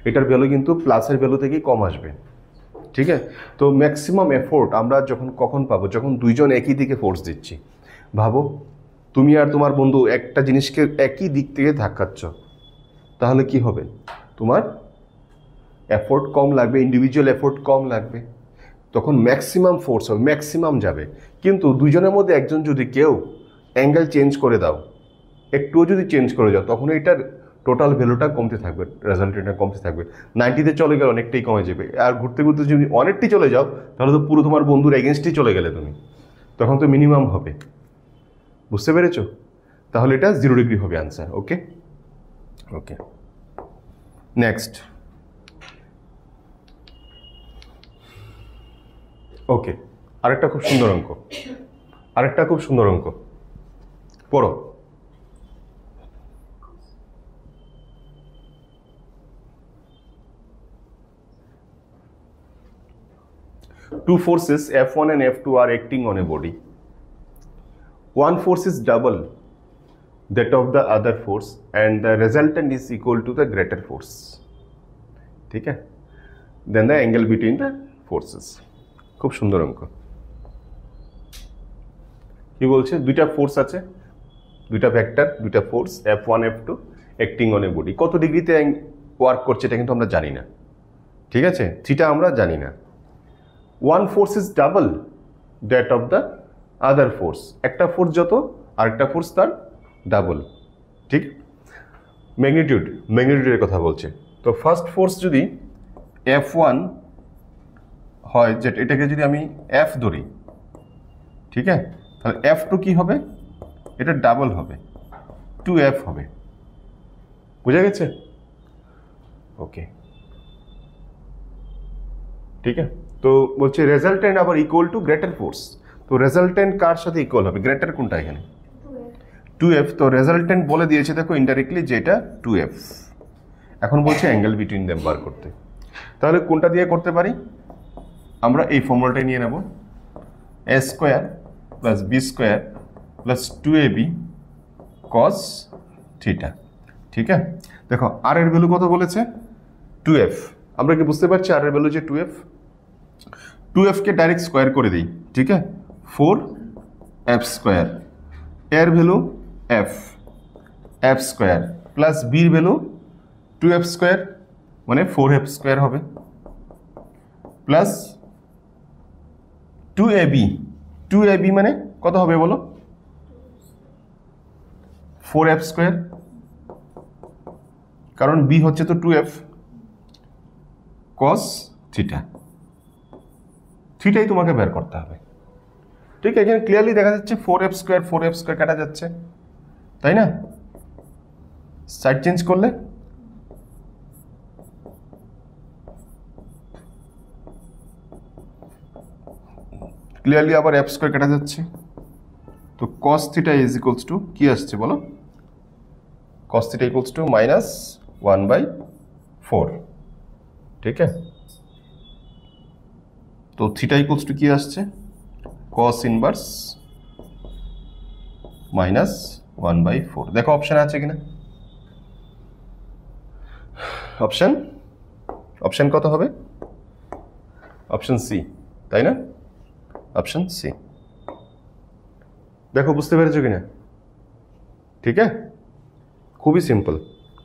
এটার ভ্যালু কিন্তু প্লাসের ভ্যালু থেকেই কম আসবে। ঠিক আছে, তো ম্যাক্সিমাম এফোর্ট আমরা যখন কখন পাবো, যখন দুইজন একই দিকে ফোর্স দিচ্ছি। ভাবো তুমি আর তোমার বন্ধু একটা জিনিসকে একই দিক থেকে ধাক্কাচ্ছ, তাহলে কি হবে, তোমার এফোর্ট কম লাগবে, ইন্ডিভিজুয়াল এফোর্ট কম লাগবে, তখন ম্যাক্সিমাম ফোর্স হবে, ম্যাক্সিমাম যাবে। কিন্তু দুইজনের মধ্যে একজন যদি কেউ অ্যাঙ্গেল চেঞ্জ করে দাও, একটুও যদি চেঞ্জ করে যাও, তখন এটার টোটাল ভ্যালুটা কমতে থাকবে, রেজাল্টেন্টটা কমতে থাকবে। 90-তে চলে গেলে অনেকটাই কমে যাবে, আর ঘুরতে ঘুরতে যদি অনেকটাই চলে যাও, তাহলে তো পুরো তোমার বন্ধুর এগেনস্টই চলে গেলে তুমি, তখন তো মিনিমাম হবে। বুঝতে পেরেছ? তাহলে এটা 0 ডিগ্রি হবে আনসার। ওকে ওকে, নেক্সট। ওকে, আরেকটা খুব সুন্দর অঙ্ক, পড়ো। Two forces F1 and F2 are acting on a body. One force is double that of the other force and the resultant is equal to the greater force. ठीक है? Then the angle between the forces. খুব সুন্দর অঙ্ক। কি বলছে, দুইটা ফোর্স আছে, দুইটা ভেক্টর, দুইটা force F1 F2 acting on a body. কত ডিগ্রিতে ওয়ার্ক করছে এটা কিন্তু আমরা জানি না, ঠিক আছে, থিটা আমরা জানি না। One force is double that of the other force, একটা ফোর্স যত আরেকটা ফোর্স তার ডাবল। ঠিক, ম্যাগনিটিউডের কথা বলছে। তো ফার্স্ট ফোর্স যদি F1 হয়, যেটা এটাকে যদি আমি F ধরি, ঠিক আছে, তাহলে F2 কি হবে, এটা ডাবল হবে, 2F হবে। বুঝা গেছে? ওকে, ঠিক আছে। তো বলছে রেজাল্টেন্ট আবার ইকুয়াল টু গ্রেটার ফোর্স। তো রেজাল্টেন্ট কার সাথে ইকুয়াল হবে, গ্রেটার কোনটা এখানে, 2F। তো রেজাল্টেন্ট বলে দিয়েছে দেখো ইনডাইরেক্টলি যে এটা 2F। এখন বলছে অ্যাঙ্গেল বিটুইন দেম বার করতে। তাহলে কোনটা দিয়ে করতে পারি, আমরা এই ফর্মুলাটাই নিয়ে নেব, a square plus B square plus 2ab cos theta. ঠিক আছে, দেখো আর এর ভ্যালু কত বলেছে, 2F। আমরা কি বুঝতে পারছি আর এর ভ্যালু যে 2F। 2F কে ডাইরেক্ট স্কোয়ার করে দিই, ঠিক আছে, 4F স্কোয়ার, এর ভ্যালু F স্কোয়ার প্লাস বির ভ্যালু 2F স্কোয়ার মানে 4F স্কোয়ার হবে, প্লাস 2ab মানে কত হবে বলো, 4F স্কোয়ার, কারণ বি হচ্ছে তো 2F cos থিটা। থিটাই তোমাকে বের করতে হবে। ঠিক, এখানে ক্লিয়ারলি দেখা যাচ্ছে 4F স্কোয়ার কাটা যাচ্ছে, তাই না? সাইড চেঞ্জ করলে ক্লিয়ারলি আবার F স্কোয়ার কাটা যাচ্ছে। তো cos theta is equals to কি আসছে বলো, cos থিটা ইকুয়ালস টু -1/4। ঠিক আছে, তো থিটা ইকুয়ালস টু কি আসছে, cos ইনভার্স -1/4। দেখো অপশন আছে কিনা, অপশন কত হবে, অপশন সি, তাই না? Option C. দেখো বুঝতে পেরেছো কিনা? ঠিক আছে, খুবই সিম্পল,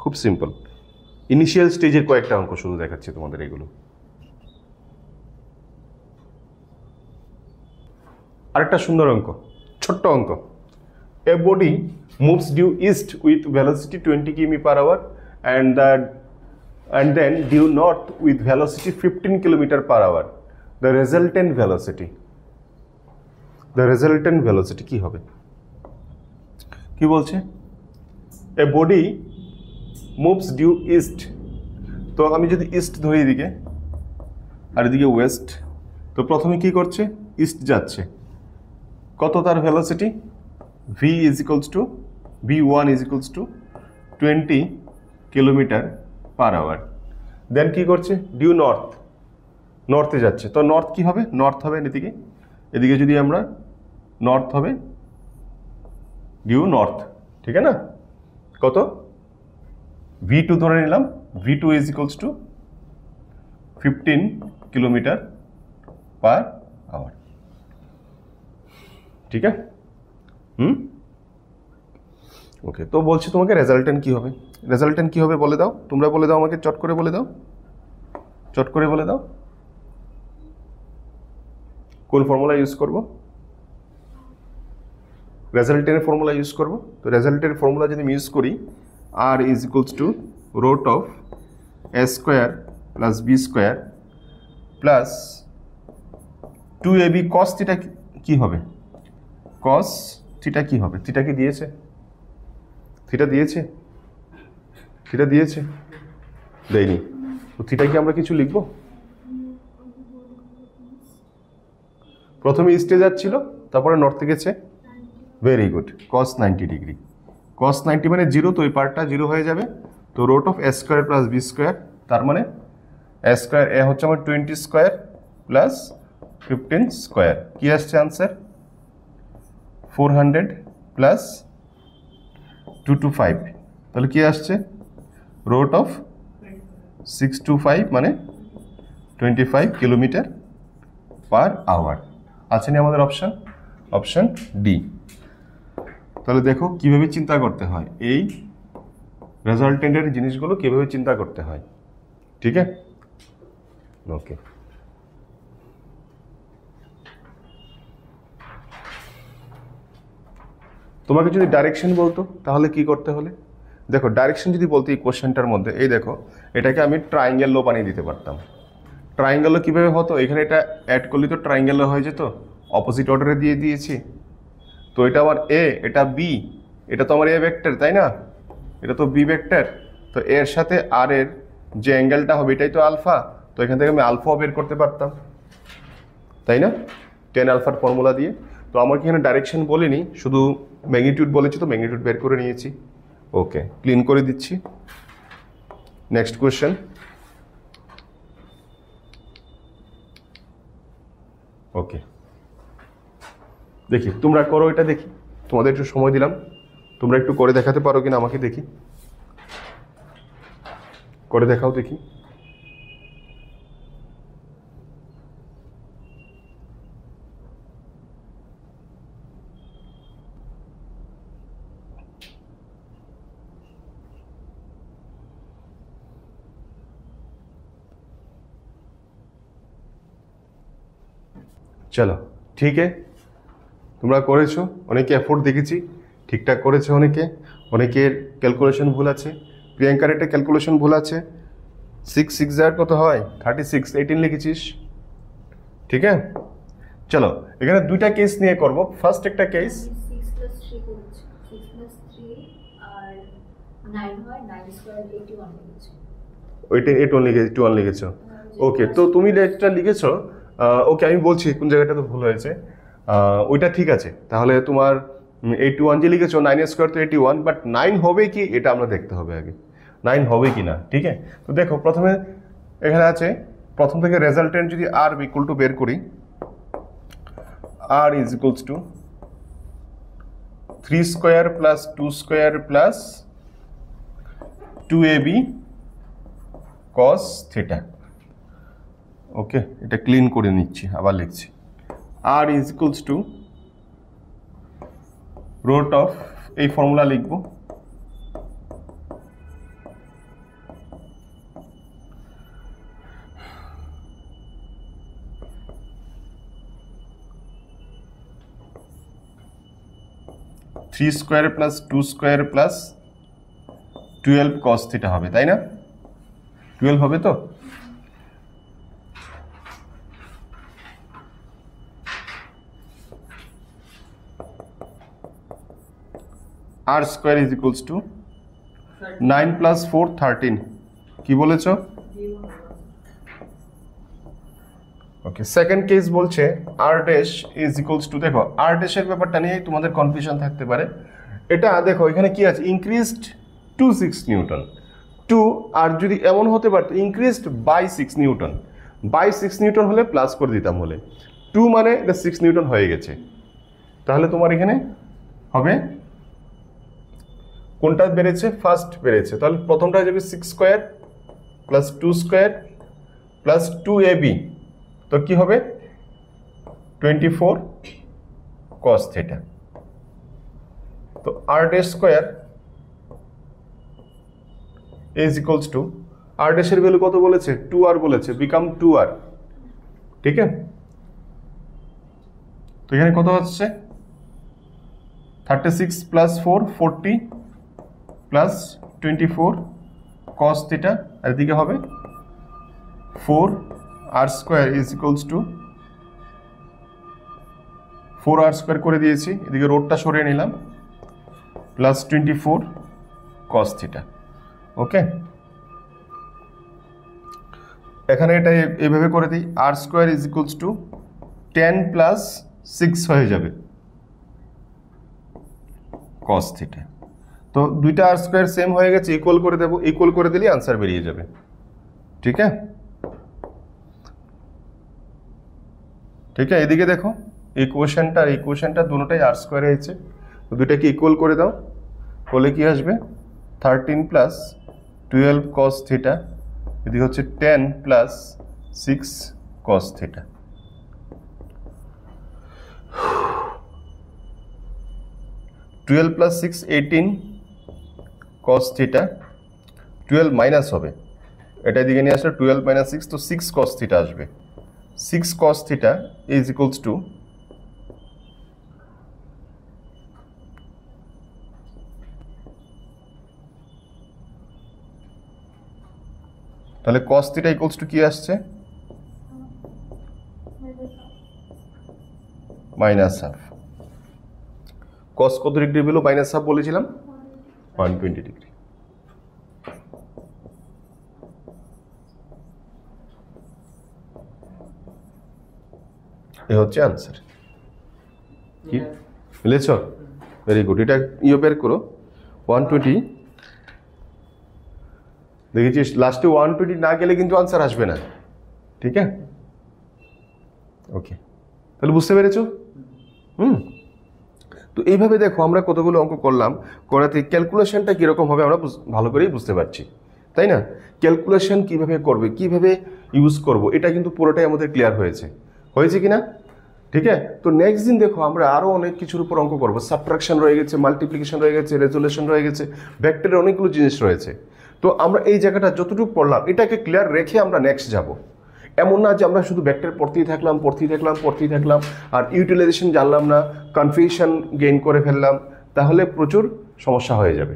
খুব সিম্পল। ইনিশিয়াল স্টেজের কয়েকটা অঙ্ক শুধু দেখাচ্ছি তোমাদের এগুলো। আরেকটা সুন্দর অঙ্ক, ছোট্ট অঙ্ক। A body moves due east with velocity 20 km/h and then due north with velocity 15 km/h. The resultant velocity কি হবে? কি বলছে? A body moves due east. তো আমি যদি ইস্ট ধরি এদিকে আর এদিকে ওয়েস্ট, তো প্রথমে কি করছে, ইস্ট যাচ্ছে। কত তার velocity, v1 is equals to 20 km/h। দেন কি করছে, ডিউ নর্থে যাচ্ছে। তো নর্থ কি হবে, নর্থ হবে এদিকে, এদিকে যদি আমরা নর্থ হবে ডিউ নর্থ, ঠিক আছে না? কত? V2 ধরে নিলাম, V2 is equals to 15 kilometre per hour, ঠিক আছে? ওকে, তো বলছি তোমাকে রেজাল্টেন্ট কি হবে? রেজাল্টেন্ট কি হবে বলে দাও, তোমরা বলে দাও আমাকে, চট করে বলে দাও, চট করে বলে দাও। কোন ফর্মুলা ইউজ করব? রেজাল্টেন্টের ফর্মুলা ইউজ করব। তো রেজাল্টেন্টের ফর্মুলা যদি আমি ইউজ করি, R is equals to root of A square plus B square plus 2ab cos theta কি হবে? কস থিটা কি হবে? থিটা কি দিয়েছে? থিটা দিয়েছে? থিটা দিয়েছে? দেয়নি। তো থিটা কি আমরা কিছু লিখব? প্রথমে ইস্টে যাচ্ছিল, তারপরে নর্থে গেছে। ভেরি গুড, কস 90 ডিগ্রি। কস 90 মানে 0, তো ওই পার্টটা 0 হয়ে যাবে। তো root of A square plus B square, তার মানে এ স্কোয়ার, এ হচ্ছে আমার 20 স্কোয়ার প্লাস 15 স্কোয়ার। কি আসছে আনসার? 400 প্লাস 225, তাহলে কি আসছে? রুট অফ 625 মানে 25 কিলোমিটার পার আওয়ার। আছে না আমাদের অপশান? Option D. তাহলে দেখো কিভাবে চিন্তা করতে হয়, এই রেজাল্টেন্টের জিনিসগুলো কিভাবে চিন্তা করতে হয়, ঠিক আছে? ওকে, তোমাকে যদি ডাইরেকশন বলতো তাহলে কি করতে হলে? দেখো ডাইরেকশন যদি বলতো এই কোশ্চেনটার মধ্যে, এই দেখো এটাকে আমি ট্রাইঙ্গেলও বানিয়ে দিতে পারতাম। ট্রাইঙ্গেলও কীভাবে হতো? এখানে এটা অ্যাড করলে তো ট্রাইঙ্গেলও হয়ে যেত, অপোজিট অর্ডারে দিয়ে দিয়েছি। তো এটা আমার এ, এটা বি, এটা তো আমার এ ভেক্টর, তাই না? এটা তো বি ভেক্টর। তো এর সাথে আর এর যে অ্যাঙ্গেলটা হবে এটাই তো আলফা, তো এখান থেকে আমি আলফাও বের করতে পারতাম, তাই না? 10 আলফার ফর্মুলা দিয়ে। তো আমাকে এখানে ডাইরেকশন বলিনি, শুধু ম্যাগনিটিউড বলেছি, তো ম্যাগনিটিউড বের করে নিয়েছি। ওকে, ক্লিন করে দিচ্ছি। Next question. ওকে, দেখি তোমরা করো এটা, দেখি তোমাদের একটু সময় দিলাম, তোমরা একটু করে দেখাতে পারো কিনা আমাকে দেখি, করে দেখাও দেখি। চলো, ঠিক আছে, তোমরা করেছো, অনেকে এফোর্ট দেখেছি, ঠিকঠাক করেছে অনেকে, অনেকের ক্যালকুলেশন ভুল আছে। প্রিয়াঙ্কার একটা ক্যালকুলেশন ভুল আছে, 6 6 কত হয়? 36, 18 লিখেছিস, ঠিক আছে? চলো এখানে দুইটা কেস নিয়ে করব। ফার্স্ট একটা কেস, 6 প্লাস 3 করেছে, 6 প্লাস 3 আর 9 হয়, 9 স্কয়ার 81 লিখেছে। ওইটা 81 লিখেছো। ওকে, তো তুমি যেটা লিখেছো, ওকে আমি বলছি কোন জায়গাটা তো ভুল হয়েছে। ওইটা ঠিক আছে, তাহলে তোমার 81 যে লিখেছো, 9 স্কোয়ার তো 81, বাট 9 হবে কি এটা আমরা দেখতে হবে আগে, 9 হবে কি না, ঠিক আছে? তো দেখো প্রথমে এখানে আছে, প্রথম থেকে রেজাল্টেন্ট যদি আর ইকুয়াল টু বের করি, R is equals to 3 square plus 2 square plus 2ab cos theta. Okay, এটা ক্লিন করে নিচ্ছি, আবার লিখছি। R is equals to root of, এই ফর্মুলা লিখব, three square plus 2 square plus 12 cos theta হবে, তাই না? 12 হবে তো? R square is equals to 9 প্লাস 4 13, কি বলেছো? ওকে, সেকেন্ড কেস বলছে R dash is equals to, দেখো আর ড্যাশের ব্যাপারটা নিয়ে তোমাদের কনফিউশন থাকতে পারে। এটা দেখো এখানে কি আছে, ইনক্রিজড টু 6 নিউটন, 2, আর যদি এমন হতে পারতো increased by 6 newton, by 6 newton হলে প্লাস করে দিতাম, হলে 2 মানে এটা 6 নিউটন হয়ে গেছে, তাহলে তোমার এখানে হবে কোনটা বেড়েছে? ফার্স্ট বেড়েছে, তাহলে প্রথমটা হয়ে যাবে 6 square plus 2 square plus 2ab, তো কি হবে 24 cos থিটা। তো r dash square is equals to r dash এর ভ্যালু কত বলেছে? 2r বলেছে, বিকাম 2r। ঠিক আছে, তো এখানে কত হচ্ছে 36 প্লাস 4 40 প্লাস 24 cos থিটা, আর এদিকে হবে 4r square is equals two 4r square করে দিয়েছি, এদিকে রোডটা সরিয়ে নিলাম, প্লাস 24 cos থিটা। ওকে, এখানে এটা এইভাবে করে দিই, r square is equals to 10 plus 6 হয়ে যাবে cos থিটা। তো দুইটা r স্কোয়ার সেম হয়ে গেছে, ইকুয়াল করে দেবো, ইকুয়াল করে দিলে আনসার বেরিয়ে যাবে। ঠিক আছে, ঠিক আছে, এদিকে দেখো ইকুয়েশনটা আর ইকুয়েশনটা দুটোটাই r স্কোয়ার হয়েছে, তো দুইটাকে ইকুয়াল করে দাও, বলে কি আসবে 13 প্লাস 12 cos থিটা, এদিকে হচ্ছে 10 plus 6 cos theta. Twelve plus 6 18 cos theta, 12 minus হবে, এটা এদিকে নিয়ে আসলে 12 মাইনাস 6, তো 6 cos থিটা আসবে। 6 cos theta is equals two তাহলে cos থিটা ইকুয়ালস টু কি আসছে? Minus half. cos কত ডিগ্রি বেলো? মাইনাস হাফ বলেছিলাম, 120 ডিগ্রি। এ হচ্ছে আনসার। কি বুঝেছ? ভেরি গুড, এটা বের করো 120, দেখেছিস লাস্টে 120 না গেলে কিন্তু আনসার আসবে না। ঠিক আছে, ওকে, তাহলে বুঝতে পেরেছো? তো এইভাবে দেখো আমরা কতগুলো অঙ্ক করলাম, করাতে ক্যালকুলেশনটা কীরকম হবে আমরা ভালো করেই বুঝতে পারছি, তাই না? ক্যালকুলেশন কিভাবে করবে, কিভাবে ইউজ করব, এটা কিন্তু পুরোটাই আমাদের ক্লিয়ার হয়েছে কি না? ঠিক আছে, তো নেক্সট দিন দেখো আমরা আরও অনেক কিছুর উপর অঙ্ক করবো। সাবট্রাকশন রয়ে গেছে, মাল্টিপ্লিকেশন রয়ে গেছে, রেজুলেশন রয়ে গেছে, ভেক্টরের অনেকগুলো জিনিস রয়েছে। তো আমরা এই জায়গাটা যতটুকু পড়লাম এটাকে ক্লিয়ার রেখে আমরা নেক্সট যাব। এমন না যে আমরা শুধু ভেক্টর পড়তেই থাকলাম আর ইউটিলাইজেশন জানলাম না, কনফিউশন গেইন করে ফেললাম, তাহলে প্রচুর সমস্যা হয়ে যাবে।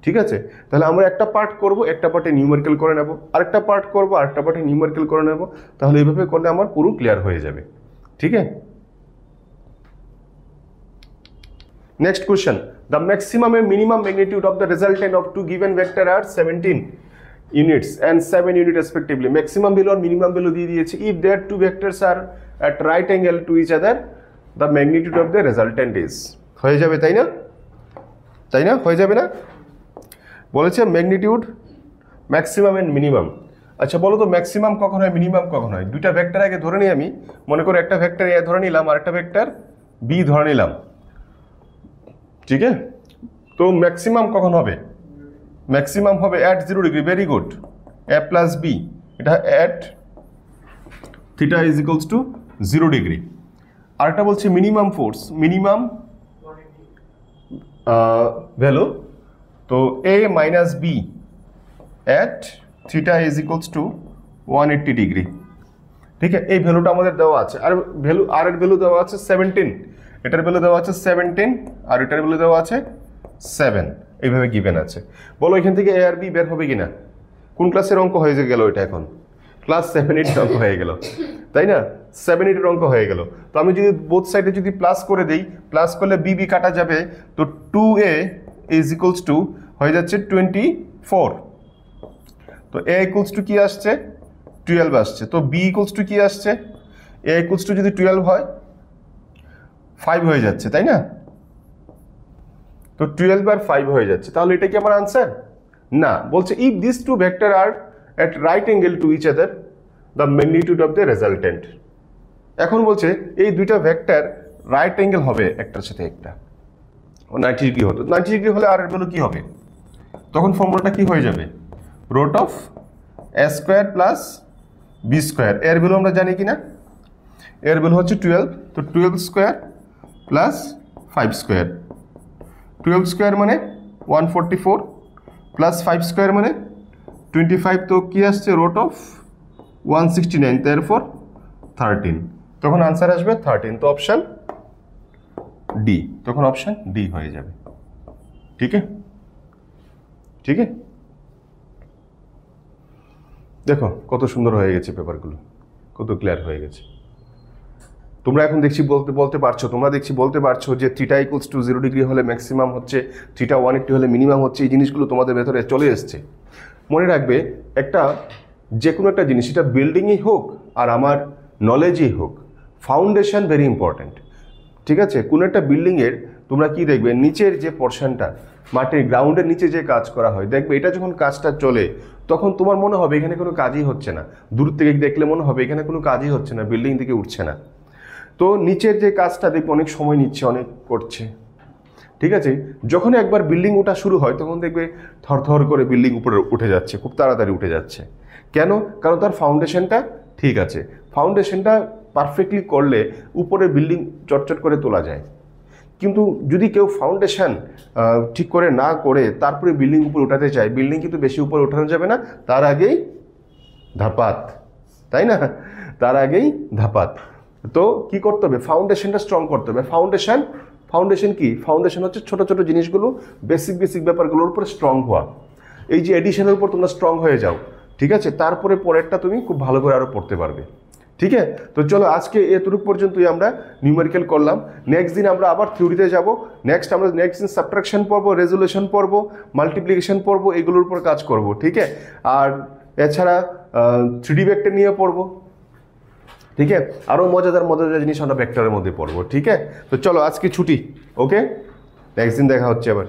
ঠিক আছে, তাহলে আমরা একটা পার্ট করব, একটা পার্টে নিউমেরিক্যাল করে নেব, আরেকটা পার্ট করব, আরেকটা পার্টে নিউমেরিক্যাল করে নেব, তাহলে এইভাবে করলে আমার পুরো ক্লিয়ার হয়ে যাবে। ঠিক আছে, next question, the maximum and minimum magnitude of the resultant of two given vector are 17 units and 7 units respectively. Maximum value or minimum value দিয়ে দিয়েছে। If their two vectors are at right angle to each other, the magnitude of the resultant is, হয়ে যাবে তাই না? হয়ে যাবে না? বলেছে ম্যাগনিটিউড ম্যাক্সিমাম এন্ড মিনিমাম। আচ্ছা বলো তো ম্যাক্সিমাম কখন হয়, মিনিমাম কখন হয়? দুইটা ভেক্টর আগে ধরে নিই আমি, মনে করো একটা ভেক্টর এ ধরে নিলাম আর একটা ভেক্টর বি ধরে নিলাম। ঠিক আছে, তো ম্যাক্সিমাম কখন হবে? ম্যাক্সিমাম হবে at 0 degree. Very good, A plus b, এটা at theta is equals to 0 degree. আরেকটা বলছে মিনিমাম ফোর্স, মিনিমাম ভ্যালু, তো a minus b at theta is equals to 180 degree. ঠিক আছে, এই ভ্যালুটা আমাদের দেওয়া আছে, আর ভ্যালু আর এর ভ্যালু দেওয়া আছে 17, এটার ভ্যালু দেওয়া আছে 17 আর এটার ভ্যালু দেওয়া আছে 7, এইভাবে গিভেন আছে। বলো এখান থেকে এ আর বি বের হবে কিনা? কোন ক্লাসের অঙ্ক হয়ে গেল এটা? এখন ক্লাস 7-8 অঙ্ক হয়ে গেল, তাই না? 7-8 অঙ্ক হয়ে গেল। তো আমি যদি বোথ সাইডে যদি প্লাস করে দেই, প্লাস করলে বি বি কাটা যাবে, তো 2a ইজ ইকুয়ালস টু হয়ে যাচ্ছে 24। তো এ ইকুয়ালস টু কি আসছে? 12 আসছে। তো বি ইকুয়ালস টু কি আসছে? এ ইকুয়ালস টু যদি 12 হয় 5 হয়ে যাচ্ছে, তাই না? তো 12 আর 5 হয়ে যাচ্ছে, তাহলে এটা কি আমার আনসার? না, বলছে if this two vector are at right angle to each other the magnitude of the resultant. এখন বলছে এই দুইটা ভেক্টর রাইট অ্যাঙ্গেল হবে একটার সাথে একটা, 90 ডিগ্রি হতো, 90 ডিগ্রি হলে আর এর ভ্যালু কি হবে? তখন ফর্মুলাটা কি হয়ে যাবে? Root of A square plus B square. এর ভ্যালু আমরা জানি কি না? এর ভ্যালু হচ্ছে 12, তো 12 স্কোয়ার প্লাস 5 স্কোয়ার। 12 স্কোয়ার মানে 144 প্লাস 5 স্কোয়ার মানে 25, তো কি আসছে? রুট অফ 169, তারপর 13, তখন আনসার আসবে 13। তো অপশান ডি, তখন অপশান ডি হয়ে যাবে। ঠিক আছে, ঠিক আছে, দেখো কত সুন্দর হয়ে গেছে পেপারগুলো, কত ক্লিয়ার হয়ে গেছে। তোমরা এখন দেখছি বলতে পারছো, তোমরা দেখছি বলতে পারছো যে থিটা ইকুয়ালস টু 0 ডিগ্রি হলে ম্যাক্সিমাম হচ্ছে, থিটা 180 হলে মিনিমাম হচ্ছে। এই জিনিসগুলো তোমাদের ভেতরে চলে এসছে। মনে রাখবে, যে কোনো একটা জিনিস, সেটা বিল্ডিংই হোক আর আমার নলেজই হোক, ফাউন্ডেশন ভেরি ইম্পর্ট্যান্ট। ঠিক আছে, কোনো একটা বিল্ডিংয়ের তোমরা কি দেখবে, নিচের যে পোর্শনটা, মাটির গ্রাউন্ডের নিচে যে কাজ করা হয়, দেখবে এটা যখন কাজটা চলে তখন তোমার মনে হবে এখানে কোনো কাজই হচ্ছে না। দূর থেকে দেখলে মনে হবে এখানে কোনো কাজই হচ্ছে না, বিল্ডিং থেকে উঠছে না। তো নিচের যে কাজটা দেখবে অনেক সময় নিচ্ছে, অনেক করছে। ঠিক আছে, যখন একবার বিল্ডিং ওঠা শুরু হয় তখন দেখবে থরথর করে বিল্ডিং উপরে উঠে যাচ্ছে, খুব তাড়াতাড়ি উঠে যাচ্ছে। কেন? কারণ তার ফাউন্ডেশনটা ঠিক আছে। ফাউন্ডেশনটা পারফেক্টলি করলে উপরে বিল্ডিং চটচট করে তোলা যায়। কিন্তু যদি কেউ ফাউন্ডেশন ঠিক করে না করে তারপরে বিল্ডিং উপরে উঠাতে চায়, বিল্ডিং কিন্তু বেশি উপরে ওঠানো যাবে না, তার আগেই ধাপাত, তাই না? তার আগেই ধাপাত। তো কি করতে হবে? ফাউন্ডেশনটা স্ট্রং করতে হবে। ফাউন্ডেশন কি? ফাউন্ডেশন হচ্ছে ছোট ছোট জিনিসগুলো, বেসিক ব্যাপারগুলোর উপর স্ট্রং হওয়া। এই যে এডিশনের উপর তোমরা স্ট্রং হয়ে যাও, ঠিক আছে, তারপরে পরেরটা তুমি খুব ভালো করে আরও পড়তে পারবে। ঠিক আছে, তো চলো আজকে এতটুকু পর্যন্তই আমরা নিউমেরিক্যাল করলাম। নেক্সট দিন আমরা আবার থিওরিতে যাব। নেক্সট দিন সাবট্রাকশন পড়বো, রেজুলেশন পড়বো, মাল্টিপ্লিকেশন পড়বো, এগুলোর উপর কাজ করব। ঠিক আছে, আর এছাড়া 3D ভেক্টর নিয়ে পড়বো। ঠিক আছে, আরও মজাদার জিনিস আমরা ভেক্টরের মধ্যে পড়বো। ঠিক আছে, তো চলো আজকে ছুটি। ওকে, নেক্সট দিন দেখা হচ্ছে আবার।